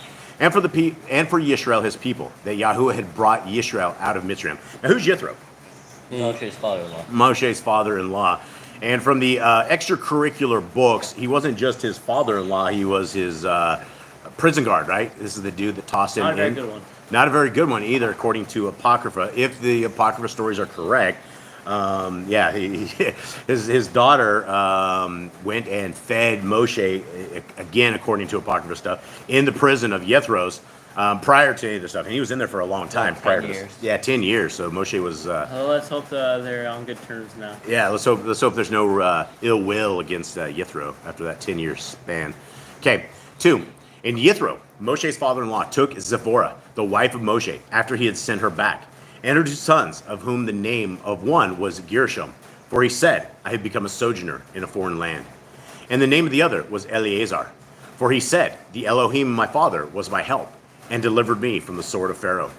and for Yisrael, his people, that Yahuwah had brought Yisrael out of Mitzrayim. Now, who's Yithro? Moshe's father-in-law. Moshe's father-in-law. And from the extracurricular books, he wasn't just his father-in-law, he was his prison guard, right? This is the dude that tossed him in. Not a very good one. Not a very good one either, according to Apocrypha. If the Apocrypha stories are correct, his daughter went and fed Moshe, again, according to Apocrypha stuff, in the prison of Yethros prior to any of this stuff. And he was in there for a long time. 10 years. Yeah, 10 years. So Moshe was... Well, let's hope they're on good terms now. Yeah, let's hope there's no ill will against Yithro after that 10-year span. Okay, 2. And Yithro, Moshe's father-in-law, took Zipporah, the wife of Moshe, after he had sent her back, and her 2 sons, of whom the name of one was Gershom, for he said, I have become a sojourner in a foreign land. And the name of the other was Eleazar, for he said, the Elohim of my father was my help, and delivered me from the sword of Pharaoh.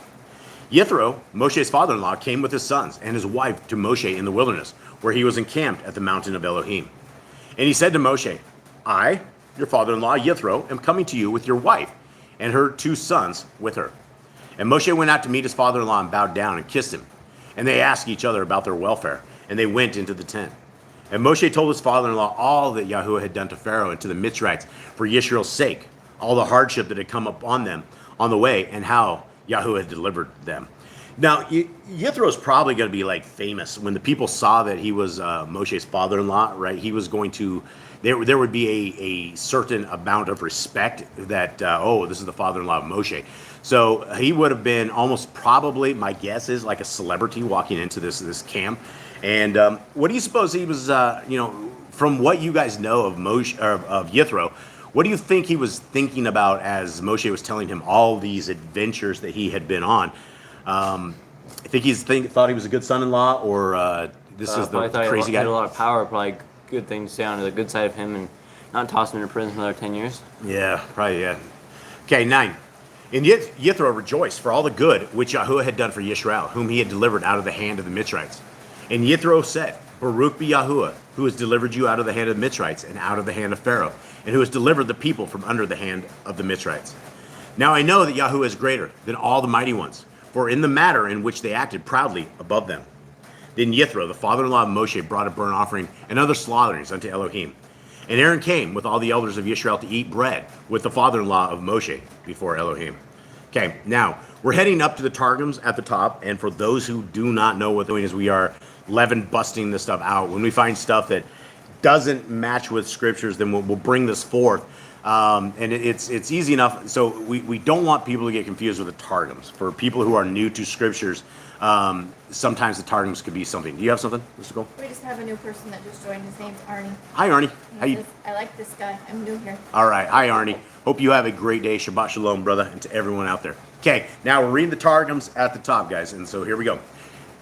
Yithro, Moshe's father-in-law, came with his sons and his wife to Moshe in the wilderness, where he was encamped at the mountain of Elohim. And he said to Moshe, I, your father-in-law Yithro, am coming to you with your wife, and her 2 sons with her. And Moshe went out to meet his father-in-law and bowed down and kissed him. And they asked each other about their welfare. and they went into the tent. And Moshe told his father-in-law all that Yahuwah had done to Pharaoh and to the Mitzrites for Yisrael's sake, all the hardship that had come upon them on the way, and how Yahuwah had delivered them. Now, Yithro's probably going to be like famous when the people saw that he was Moshe's father-in-law, right? He was going to, there would be a certain amount of respect that, oh, this is the father-in-law of Moshe. So he would have been almost probably, my guess is, like a celebrity walking into this camp. And what do you suppose he was, from what you guys know of Moshe, of Yithro, what do you think he was thinking about as Moshe was telling him all these adventures that he had been on? I think thought he was a good son-in-law, or this is the crazy guy. He had a lot of power, probably good things to say on the good side of him, and not toss him into prison for another 10 years. Yeah, probably, yeah. Okay, 9. And Yithro rejoiced for all the good which Yahuwah had done for Yisrael, whom he had delivered out of the hand of the Mitzrites. And Yithro said, Baruch be Yahuwah, who has delivered you out of the hand of the Mitzrites and out of the hand of Pharaoh, and who has delivered the people from under the hand of the Mitzrites. Now I know that Yahuwah is greater than all the mighty ones, for in the matter in which they acted proudly above them. Then Yithro, the father-in-law of Moshe, brought a burnt offering and other slaughterings unto Elohim. And Aaron came with all the elders of Yisrael to eat bread with the father-in-law of Moshe before Elohim. Okay, now we're heading up to the Targums at the top, and for those who do not know what we're doing is we are leaven busting this stuff out. When we find stuff that doesn't match with scriptures, then we'll bring this forth. And it's easy enough. So we don't want people to get confused with the Targums. For people who are new to scriptures, sometimes the Targums could be something. Do you have something, Mr. Cole? We just have a new person that just joined. His name's Arnie. Hi, Arnie. How He you? says, I like this guy. I'm new here. All right. Hi, Arnie. Hope you have a great day. Shabbat shalom, brother, and to everyone out there. Okay, now we're reading the Targums at the top, guys. And so here we go.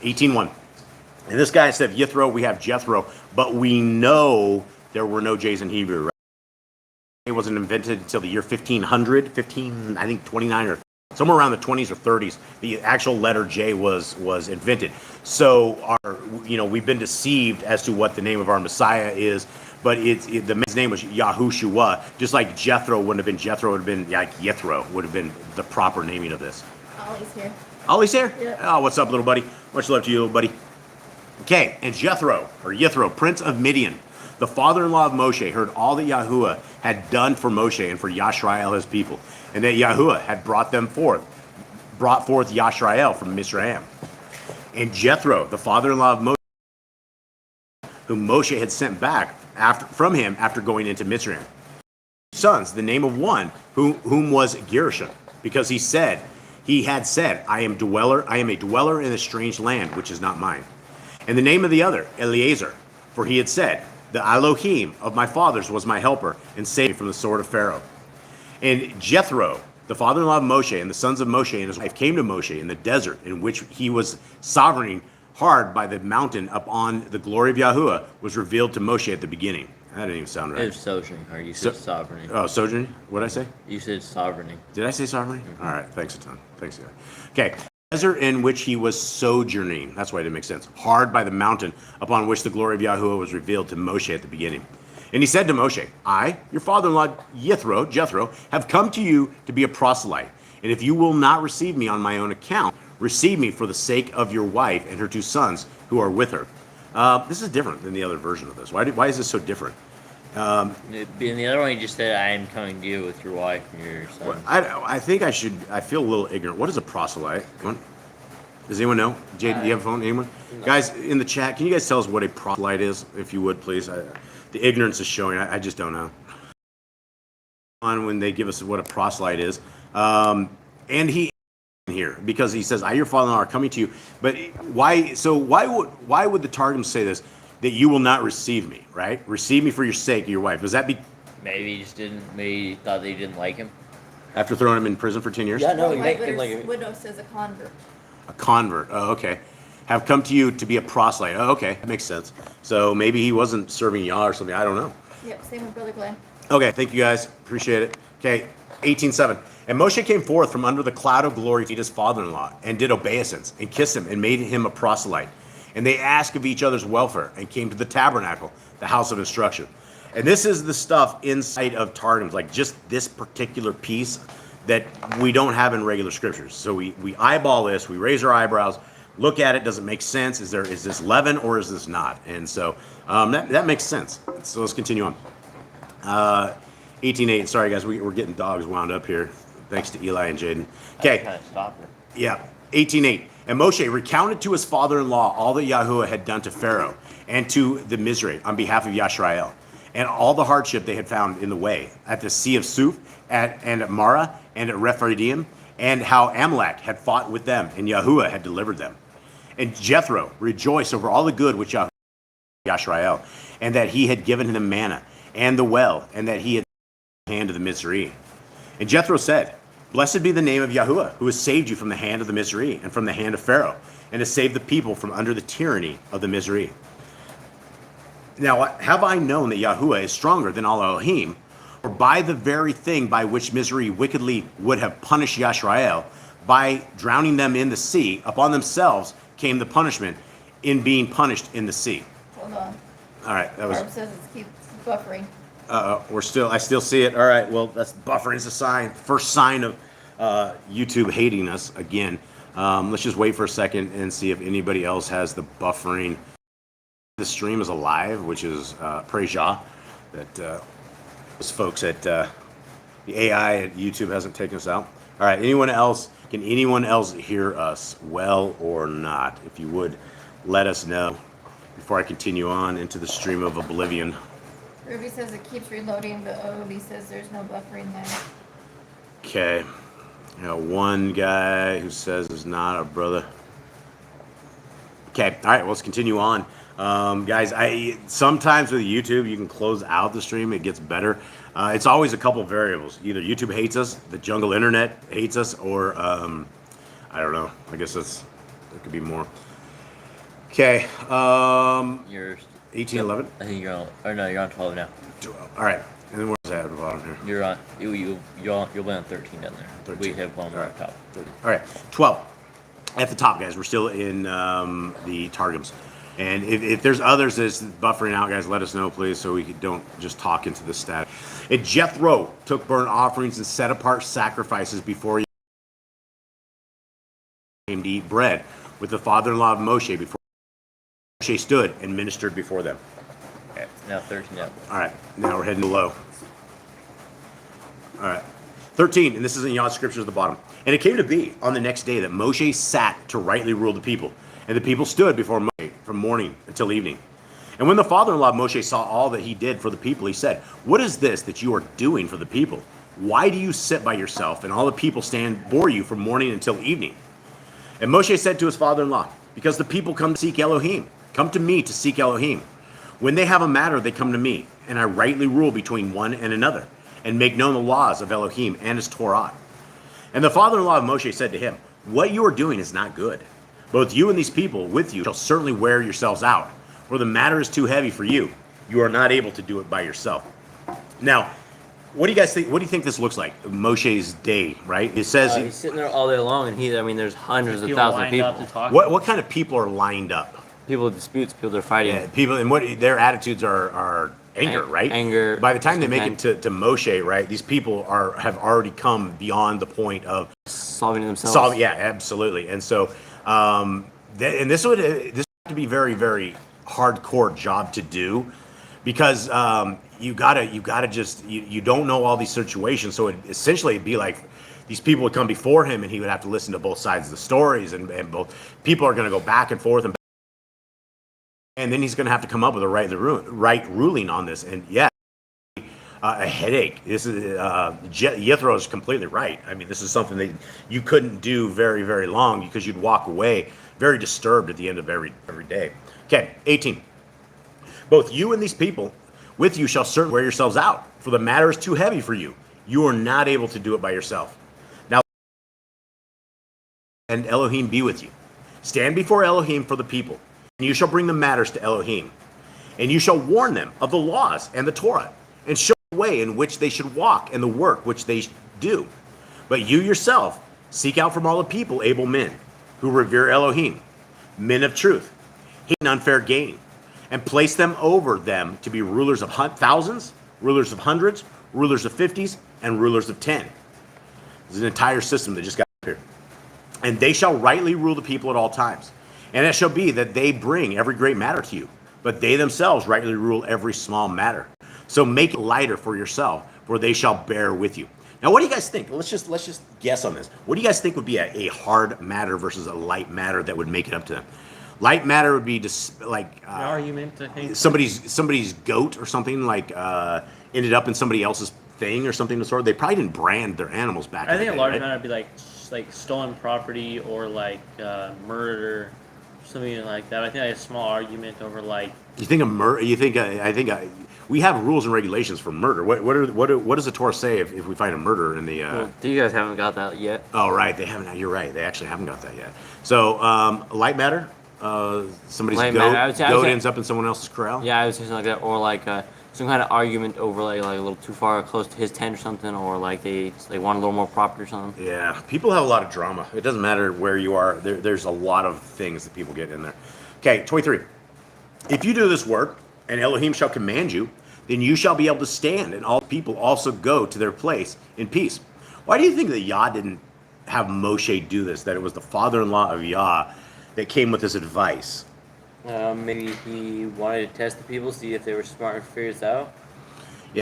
18:1. And this guy said, Yithro, we have Jethro, but we know there were no J's in Hebrew, right? It wasn't invented until the year 1500, I think 29 or somewhere around the 20s or 30s. The actual letter J was invented. So we've been deceived as to what the name of our Messiah is, but the man's name was Yahushua. Just like Jethro wouldn't have been Jethro, would have been like Yithro would have been the proper naming of this. Ollie's here. Ollie's here? Yeah. Oh, what's up, little buddy? Much love to you, little buddy. Okay, and Yithro, prince of Midian, the father-in-law of Moshe, heard all that Yahuwah had done for Moshe and for Yashrael his people, and that Yahuwah had brought forth Yashrael from Mizraim. And Jethro, the father-in-law of Moshe, whom Moshe had sent back from him after going into Mizraim. Sons, the name of one whom was Gershon, because he had said, I am a dweller in a strange land, which is not mine. And the name of the other, Eleazar, for he had said, the Elohim of my fathers was my helper, and saved me from the sword of Pharaoh. And Jethro, the father-in-law of Moshe, and the sons of Moshe and his wife came to Moshe in the desert, in which he was sovereigning hard by the mountain upon the glory of Yahuwah, was revealed to Moshe at the beginning. That didn't even sound right. It was sojourning, or you said sovereignty. Oh, sojourning? What did I say? You said sovereignty. Did I say sovereignty? All right, thanks a ton. Thanks, guys. Okay. Desert in which he was sojourning. That's why it didn't make sense. Hard by the mountain upon which the glory of Yahuwah was revealed to Moshe at the beginning. And he said to Moshe, I, your father-in-law Jethro, have come to you to be a proselyte. And if you will not receive me on my own account, receive me for the sake of your wife and her 2 sons who are with her. This is different than the other version of this. Why is this so different? In the other one, you just said, I am coming to you with your wife and your son. I think I feel a little ignorant. What is a proselyte? Does anyone know? Jade, do you have a phone? Anyone? No. Guys, in the chat, can you guys tell us what a proselyte is, if you would, please? The ignorance is showing. I just don't know. When they give us what a proselyte is. And he here, because he says, I, your father-in-law, are coming to you. But why would the Targum say this? That you will not receive me, right? Receive me for your sake, your wife. Does that be? Maybe he just didn't. Maybe he thought they didn't like him. After throwing him in prison for 10 years? Yeah, no, Widow says a convert. A convert. Oh, okay. Have come to you to be a proselyte. Oh, okay. That makes sense. So maybe he wasn't serving Yah or something. I don't know. Yep, same with Brother Glenn. Okay, thank you guys. Appreciate it. Okay, 18:7. And Moshe came forth from under the cloud of glory to meet his father-in-law, and did obeisance, and kissed him, and made him a proselyte. And they asked of each other's welfare, and came to the tabernacle, the house of instruction. And this is the stuff inside of Targums, like just this particular piece that we don't have in regular scriptures. So we eyeball this, we raise our eyebrows, look at it. Does it make sense? Is this leaven or is this not? And so that makes sense. So let's continue on. 18:8. Sorry, guys, we're getting dogs wound up here. Thanks to Eli and Jaden. Okay. Kind of stop it. Yeah. 18:8. And Moshe recounted to his father-in-law all that Yahuwah had done to Pharaoh and to the Mizraim on behalf of Yashrael, and all the hardship they had found in the way at the Sea of Suf, and at Marah, and at Rephidim, and how Amalek had fought with them, and Yahuwah had delivered them. And Jethro rejoiced over all the good which Yahuwah had Yashrael, and that he had given him manna, and the well, and that he had the hand of the Mizraim. And Jethro said, Blessed be the name of Yahuwah, who has saved you from the hand of the Mizraim, and from the hand of Pharaoh, and has saved the people from under the tyranny of the Mizraim. Now, have I known that Yahuwah is stronger than all Elohim, or by the very thing by which Mizraim wickedly would have punished Yashrael, by drowning them in the sea, upon themselves came the punishment in being punished in the sea. Hold on. All right, that was. Barb says it keeps buffering. I still see it. All right, well, that's buffering. It's a sign. First sign of YouTube hating us again. Let's just wait for a second and see if anybody else has the buffering. The stream is alive, which is praise Yah, that those folks at the AI at YouTube hasn't taken us out. All right, anyone else? Can anyone else hear us well or not? If you would, let us know before I continue on into the stream of oblivion. Ruby says it keeps reloading, but Odie says there's no buffering there. Okay. One guy who says it's not a brother. Okay. All right. Well, let's continue on. Guys, sometimes with YouTube, you can close out the stream. It gets better. It's always a couple variables. Either YouTube hates us, the jungle internet hates us, or I don't know. I guess there could be more. Okay. You're 1811. I think you're on. Or no, you're on 12 now. 12. All right. And then where's that at the bottom here? You're on. You'll be on 13 down there. 13. We have one more on top. 30. All right. 12. At the top, guys. We're still in the Targums. And if there's others that's buffering out, guys, let us know, please, so we don't just talk into the stat. And Jethro took burnt offerings and set apart sacrifices before he came to eat bread with the father-in-law of Moshe before Moshe stood and ministered before them. Okay, now 13 up. All right, now we're heading to low. All right, 13, and this is in Yah Scriptures at the bottom. And it came to be on the next day that Moshe sat to rightly rule the people, and the people stood before Moshe from morning until evening. And when the father-in-law of Moshe saw all that he did for the people, he said, What is this that you are doing for the people? Why do you sit by yourself, and all the people stand before you from morning until evening? And Moshe said to his father-in-law, Because the people come to seek Elohim, come to me to seek Elohim. When they have a matter, they come to me, and I rightly rule between one and another, and make known the laws of Elohim and his Torah. And the father-in-law of Moshe said to him, What you are doing is not good. Both you and these people with you shall certainly wear yourselves out, for the matter is too heavy for you. You are not able to do it by yourself. Now, what do you guys think? What do you think this looks like? Moshe's day, right? It says He's sitting there all day long, and there's hundreds of People thousands of lined up people. to talk. what kind of people are lined up? People with disputes, people that are fighting. Yeah, people, and what their attitudes are anger, right? Anger, By the time they make it discontent. to Moshe, right? These people have already come beyond the point of Solving themselves. Yeah, absolutely. And so, and this would have to be very, very hardcore job to do, because you gotta just you don't know all these situations. So essentially it'd be like these people would come before him, and he would have to listen to both sides of the stories, and both people are going to go back and forth, and then he's going to have to come up with a right ruling on this. And yeah, a headache. This is Jethro is completely right. I mean, this is something that you couldn't do very, very long, because you'd walk away very disturbed at the end of every day. Okay, 18. Both you and these people with you shall certainly wear yourselves out, for the matter is too heavy for you. You are not able to do it by yourself. Now, and Elohim be with you. Stand before Elohim for the people, and you shall bring the matters to Elohim. And you shall warn them of the laws and the Torah, and show the way in which they should walk and the work which they do. But you yourself seek out from all the people able men, who revere Elohim, men of truth, hating unfair gain, and place them over them to be rulers of thousands, rulers of hundreds, rulers of 50s, and rulers of 10. There's an entire system that just got up here. And they shall rightly rule the people at all times. And it shall be that they bring every great matter to you, but they themselves rightly rule every small matter. So make it lighter for yourself, for they shall bear with you. Now, what do you guys think? Let's just guess on this. What do you guys think would be a hard matter versus a light matter that would make it up to them? Light matter would be just like An argument, I think. somebody's goat or something like ended up in somebody else's thing or something of the sort. They probably didn't brand their animals back. I think in the a large day, matter would be like stolen property or like murder, something like that. I think like a small argument over like. You think of murder? You think we have rules and regulations for murder. What does the Torah say if we find a murder in the? Well, you guys haven't got that yet. Oh, right, they haven't. You're right. They actually haven't got that yet. So light matter. Somebody's Light goat, matter. I would say ends up in someone else's corral. Yeah, I would say something like that, or like some kind of argument over like a little too far close to his tent or something, or like they want a little more property or something. Yeah, people have a lot of drama. It doesn't matter where you are. There's a lot of things that people get in there. Okay, 23. If you do this work, and Elohim shall command you, then you shall be able to stand, and all people also go to their place in peace. Why do you think that Yah didn't have Moshe do this? That it was the father-in-law of Yah that came with this advice? Maybe he wanted to test the people, see if they were smart and figure this out. Yeah,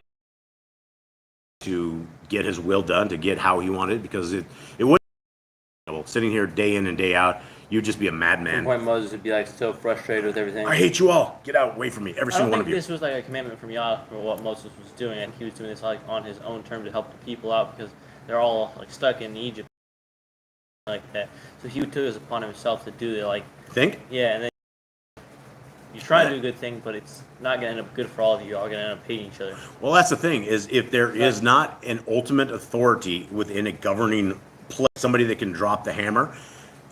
to get his will done, to get how he wanted, because it wouldn't be sitting here day in and day out. You'd just be a madman. At one point, Moses would be like so frustrated with everything. I hate you all. Get out, away from me, every single one of you. This was like a commandment from Yah for what Moses was doing, and he was doing this like on his own terms to help the people out because they're all like stuck in Egypt like that. So he took it upon himself to do it. Like Think? yeah, and then you try to do a good thing, but it's not gonna end up good for all of you. You're all gonna end up hating each other. Well, that's the thing, is if there is not an ultimate authority within a governing place, somebody that can drop the hammer,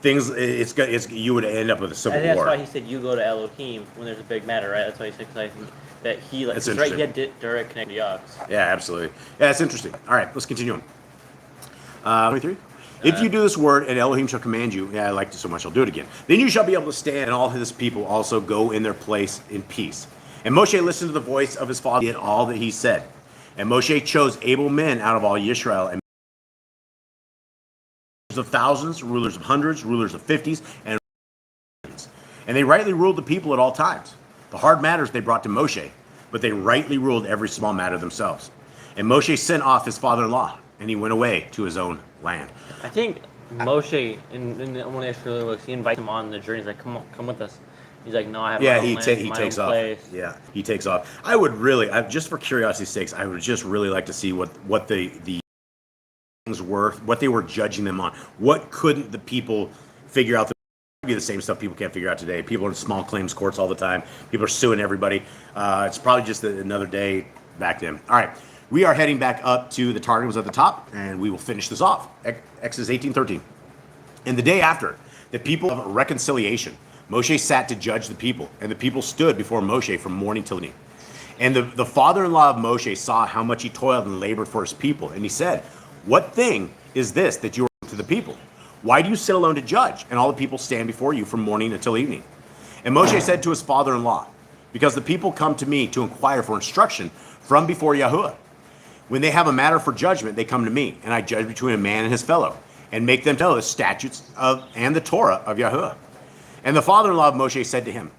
you would end up with a civil I think war. that's why he said you go to Elohim when there's a big matter, right? That's why he said, because I think that he like, That's right, he interesting. had direct connection to Yah. Yeah, absolutely. Yeah, that's interesting. All right, let's continue on. 23. If you do this word, and Elohim shall command you, yeah, I liked it so much, I'll do it again. Then you shall be able to stand, and all his people also go in their place in peace. And Moshe listened to the voice of his father, did all that he said. And Moshe chose able men out of all Yisrael, and of thousands, rulers of hundreds, rulers of 50s, and they rightly ruled the people at all times. The hard matters they brought to Moshe, but they rightly ruled every small matter themselves. And Moshe sent off his father-in-law, and he went away to his own land. I think Moshe in one of the earlier books, he invites him on the journey. He's like, come with us. He's like, no, I have my own land, he my takes own off. place. Yeah, he takes off. I would really, just for curiosity's sakes, I would just really like to see what the things were, what they were judging them on. What couldn't the people figure out? Be the same stuff people can't figure out today. People are in small claims courts all the time. People are suing everybody. It's probably just another day back then. All right, we are heading back up to the Targums at the top, and we will finish this off. Exodus 18:13. And the day after, the people of reconciliation, Moshe sat to judge the people, and the people stood before Moshe from morning till evening. And the father-in-law of Moshe saw how much he toiled and labored for his people, and he said, "What thing is this that you are to the people? Why do you sit alone to judge, and all the people stand before you from morning until evening?" And Moshe said to his father-in-law, "Because the people come to me to inquire for instruction from before Yahuwah. When they have a matter for judgment, they come to me, and I judge between a man and his fellow, and make them know the statutes and the Torah of Yahuwah." And the father-in-law of Moshe said to him,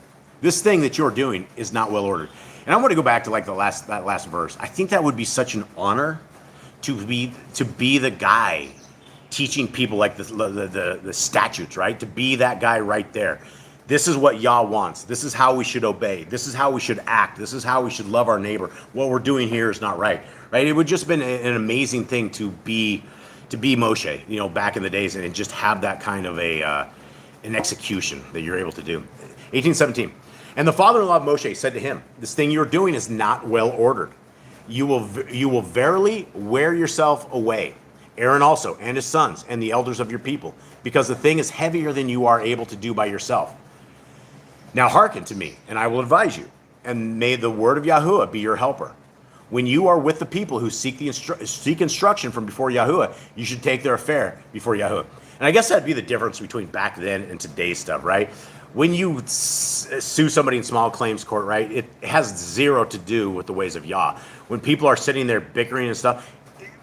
"This thing that you're doing is not well ordered." And I want to go back to like that last verse. I think that would be such an honor to be the guy teaching people like the statutes, right? To be that guy right there. This is what Yah wants. This is how we should obey. This is how we should act. This is how we should love our neighbor. What we're doing here is not right, right? It would just been an amazing thing to be Moshe, back in the days, and just have that kind of an execution that you're able to do. 18:17. And the father-in-law of Moshe said to him, "This thing you're doing is not well ordered. You will verily wear yourself away, Aaron also, and his sons, and the elders of your people, because the thing is heavier than you are able to do by yourself. Now hearken to me, and I will advise you, and may the word of Yahuwah be your helper. When you are with the people who seek instruction from before Yahuwah, you should take their affair before Yahuwah." And I guess that'd be the difference between back then and today's stuff, right? When you sue somebody in small claims court, right, it has zero to do with the ways of Yah. When people are sitting there bickering and stuff,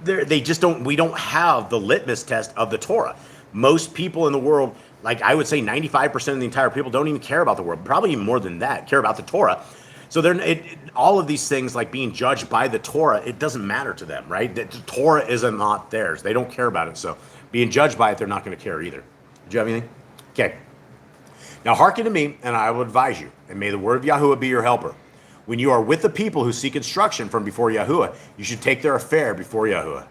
we don't have the litmus test of the Torah. Most people in the world, like I would say 95% of the entire people don't even care about the word, probably even more than that, care about the Torah. So all of these things like being judged by the Torah, it doesn't matter to them, right? The Torah is not theirs. They don't care about it. So being judged by it, they're not going to care either. Do you have anything? Okay. Now hearken to me, and I will advise you, and may the word of Yahuwah be your helper. When you are with the people who seek instruction from before Yahuwah, you should take their affair before Yahuwah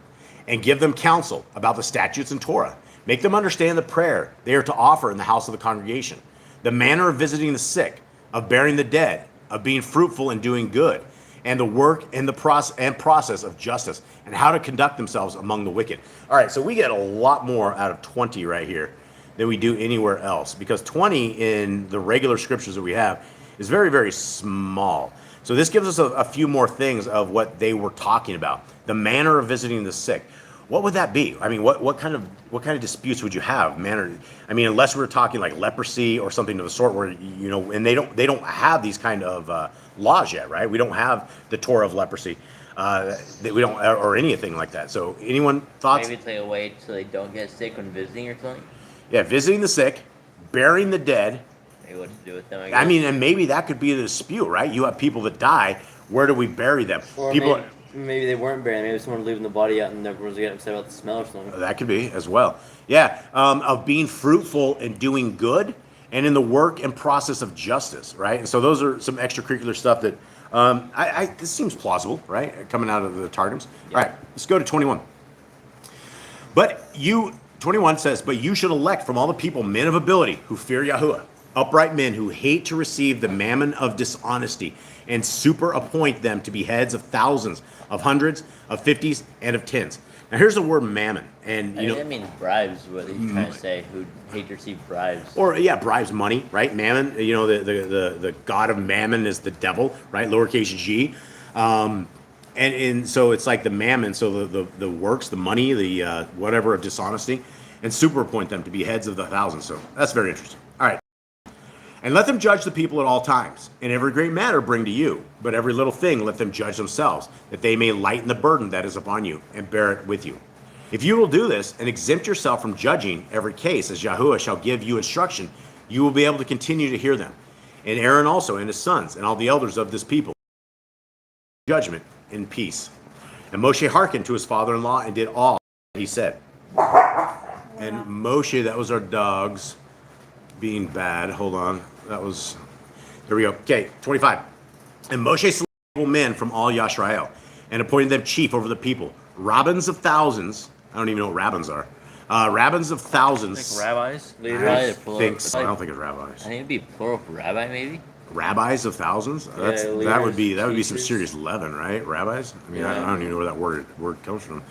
and give them counsel about the statutes and Torah. Make them understand the prayer they are to offer in the house of the congregation, the manner of visiting the sick, of burying the dead, of being fruitful and doing good, and the work and the process of justice, and how to conduct themselves among the wicked. All right, so we get a lot more out of 20 right here than we do anywhere else, because 20 in the regular scriptures that we have is very, very small. So this gives us a few more things of what they were talking about. The manner of visiting the sick. What would that be? I mean, what kind of disputes would you have? I mean, unless we're talking like leprosy or something of the sort, where and they don't have these kind of laws yet, right? We don't have the Torah of leprosy, that we don't, or anything like that. So, anyone thoughts? Maybe take away so they don't get sick when visiting or something. Yeah, visiting the sick, burying the dead. Maybe what to do with them. I guess. I mean, and maybe that could be the dispute, right? You have people that die. Where do we bury them? Or People. maybe they weren't buried. Maybe someone leaving the body out and everyone's getting upset about the smell or something. That could be as well. Yeah, of being fruitful and doing good, and in the work and process of justice, right? And so those are some extracurricular stuff that this seems plausible, right? Coming out of the Targums. Yeah. All right, let's go to 21. 21 says, but you should elect from all the people men of ability who fear Yahuwah, upright men who hate to receive the mammon of dishonesty, and super appoint them to be heads of thousands, of hundreds, of fifties, and of tens. Now here's the word mammon, and that means bribes. What he's trying to say? Who hate to receive bribes? Or bribes, money, right? Mammon. The god of mammon is the devil, right? Lowercase g, and so it's like the mammon. So the works, the money, the whatever of dishonesty, and super appoint them to be heads of the thousands. So that's very interesting. All right. And let them judge the people at all times. In every great matter bring to you, but every little thing let them judge themselves, that they may lighten the burden that is upon you, and bear it with you. If you will do this, and exempt yourself from judging every case, as Yahuwah shall give you instruction, you will be able to continue to hear them. And Aaron also, and his sons, and all the elders of this people, judgment in peace. And Moshe hearkened to his father-in-law, and did all that he said. And Moshe, that was our dogs being bad. Hold on. There we go. Okay, 25. And Moshe selected men from all Yashrael, and appointed them chief over the people. Rabbins of thousands. I don't even know what rabbins are. Rabbins of thousands. Like rabbis? I don't think it's rabbis. I think it'd be plural for rabbi, maybe. Rabbis of thousands? That would be some serious leaven, right? Rabbis? I mean, I don't even know where that word comes from.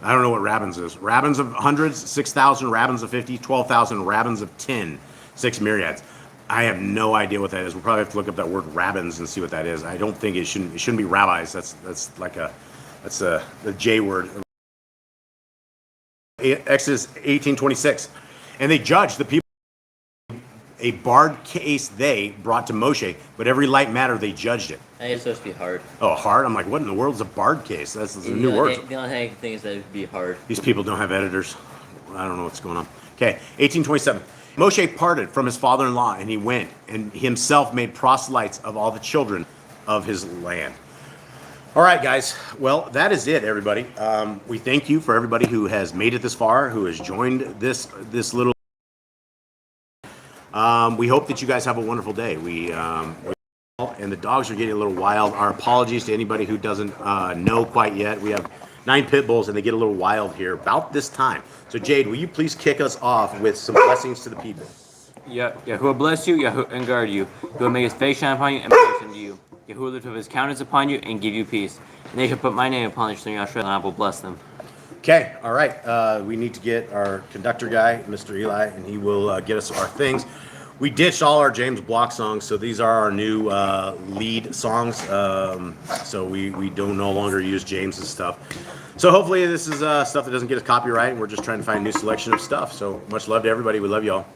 I don't know what rabbins is. Rabbins of hundreds, 6,000. Rabbins of 50, 12,000. Rabbins of 10, 6 myriads. I have no idea what that is. We'll probably have to look up that word rabbins and see what that is. I don't think it shouldn't be rabbis. That's the J word. Exodus 18:26. And they judged the people. A barred case they brought to Moshe, but every light matter they judged it. I think it's supposed to be hard. Oh, hard? I'm like, what in the world is a barred case? That's a new word. The only thing is that it'd be hard. These people don't have editors. I don't know what's going on. Okay, 18:27. Moshe parted from his father-in-law, and he went, and himself made proselytes of all the children of his land. All right, guys. Well, that is it, everybody. We thank you for everybody who has made it this far, who has joined this little. We hope that you guys have a wonderful day. And the dogs are getting a little wild. Our apologies to anybody who doesn't know quite yet. We have 9 pit bulls, and they get a little wild here about this time. So, Jade, will you please kick us off with some blessings to the people? Yahuwah bless you, Yahuwah and guard you. Yahuwah make his face shine upon you and be gracious unto you. Yahuwah lift up his countenance upon you and give you peace. And they shall put my name upon their children, and I will bless them. Okay, all right. We need to get our conductor guy, Mr. Eli, and he will get us our things. We ditched all our James Block songs, so these are our new lead songs. So we don't no longer use James's stuff. So hopefully this is stuff that doesn't get us copyright, and we're just trying to find a new selection of stuff. So much love to everybody. We love y'all.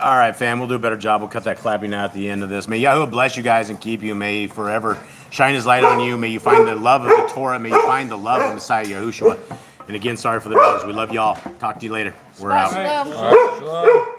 All right, fam, we'll do a better job. We'll cut that clapping out at the end of this. May Yahweh bless you guys and keep you. May He forever shine His light on you. May you find the love of the Torah. May you find the love of Messiah Yahushua. And again, sorry for the dogs. We love y'all. Talk to you later. We're out. Shalom. Shalom.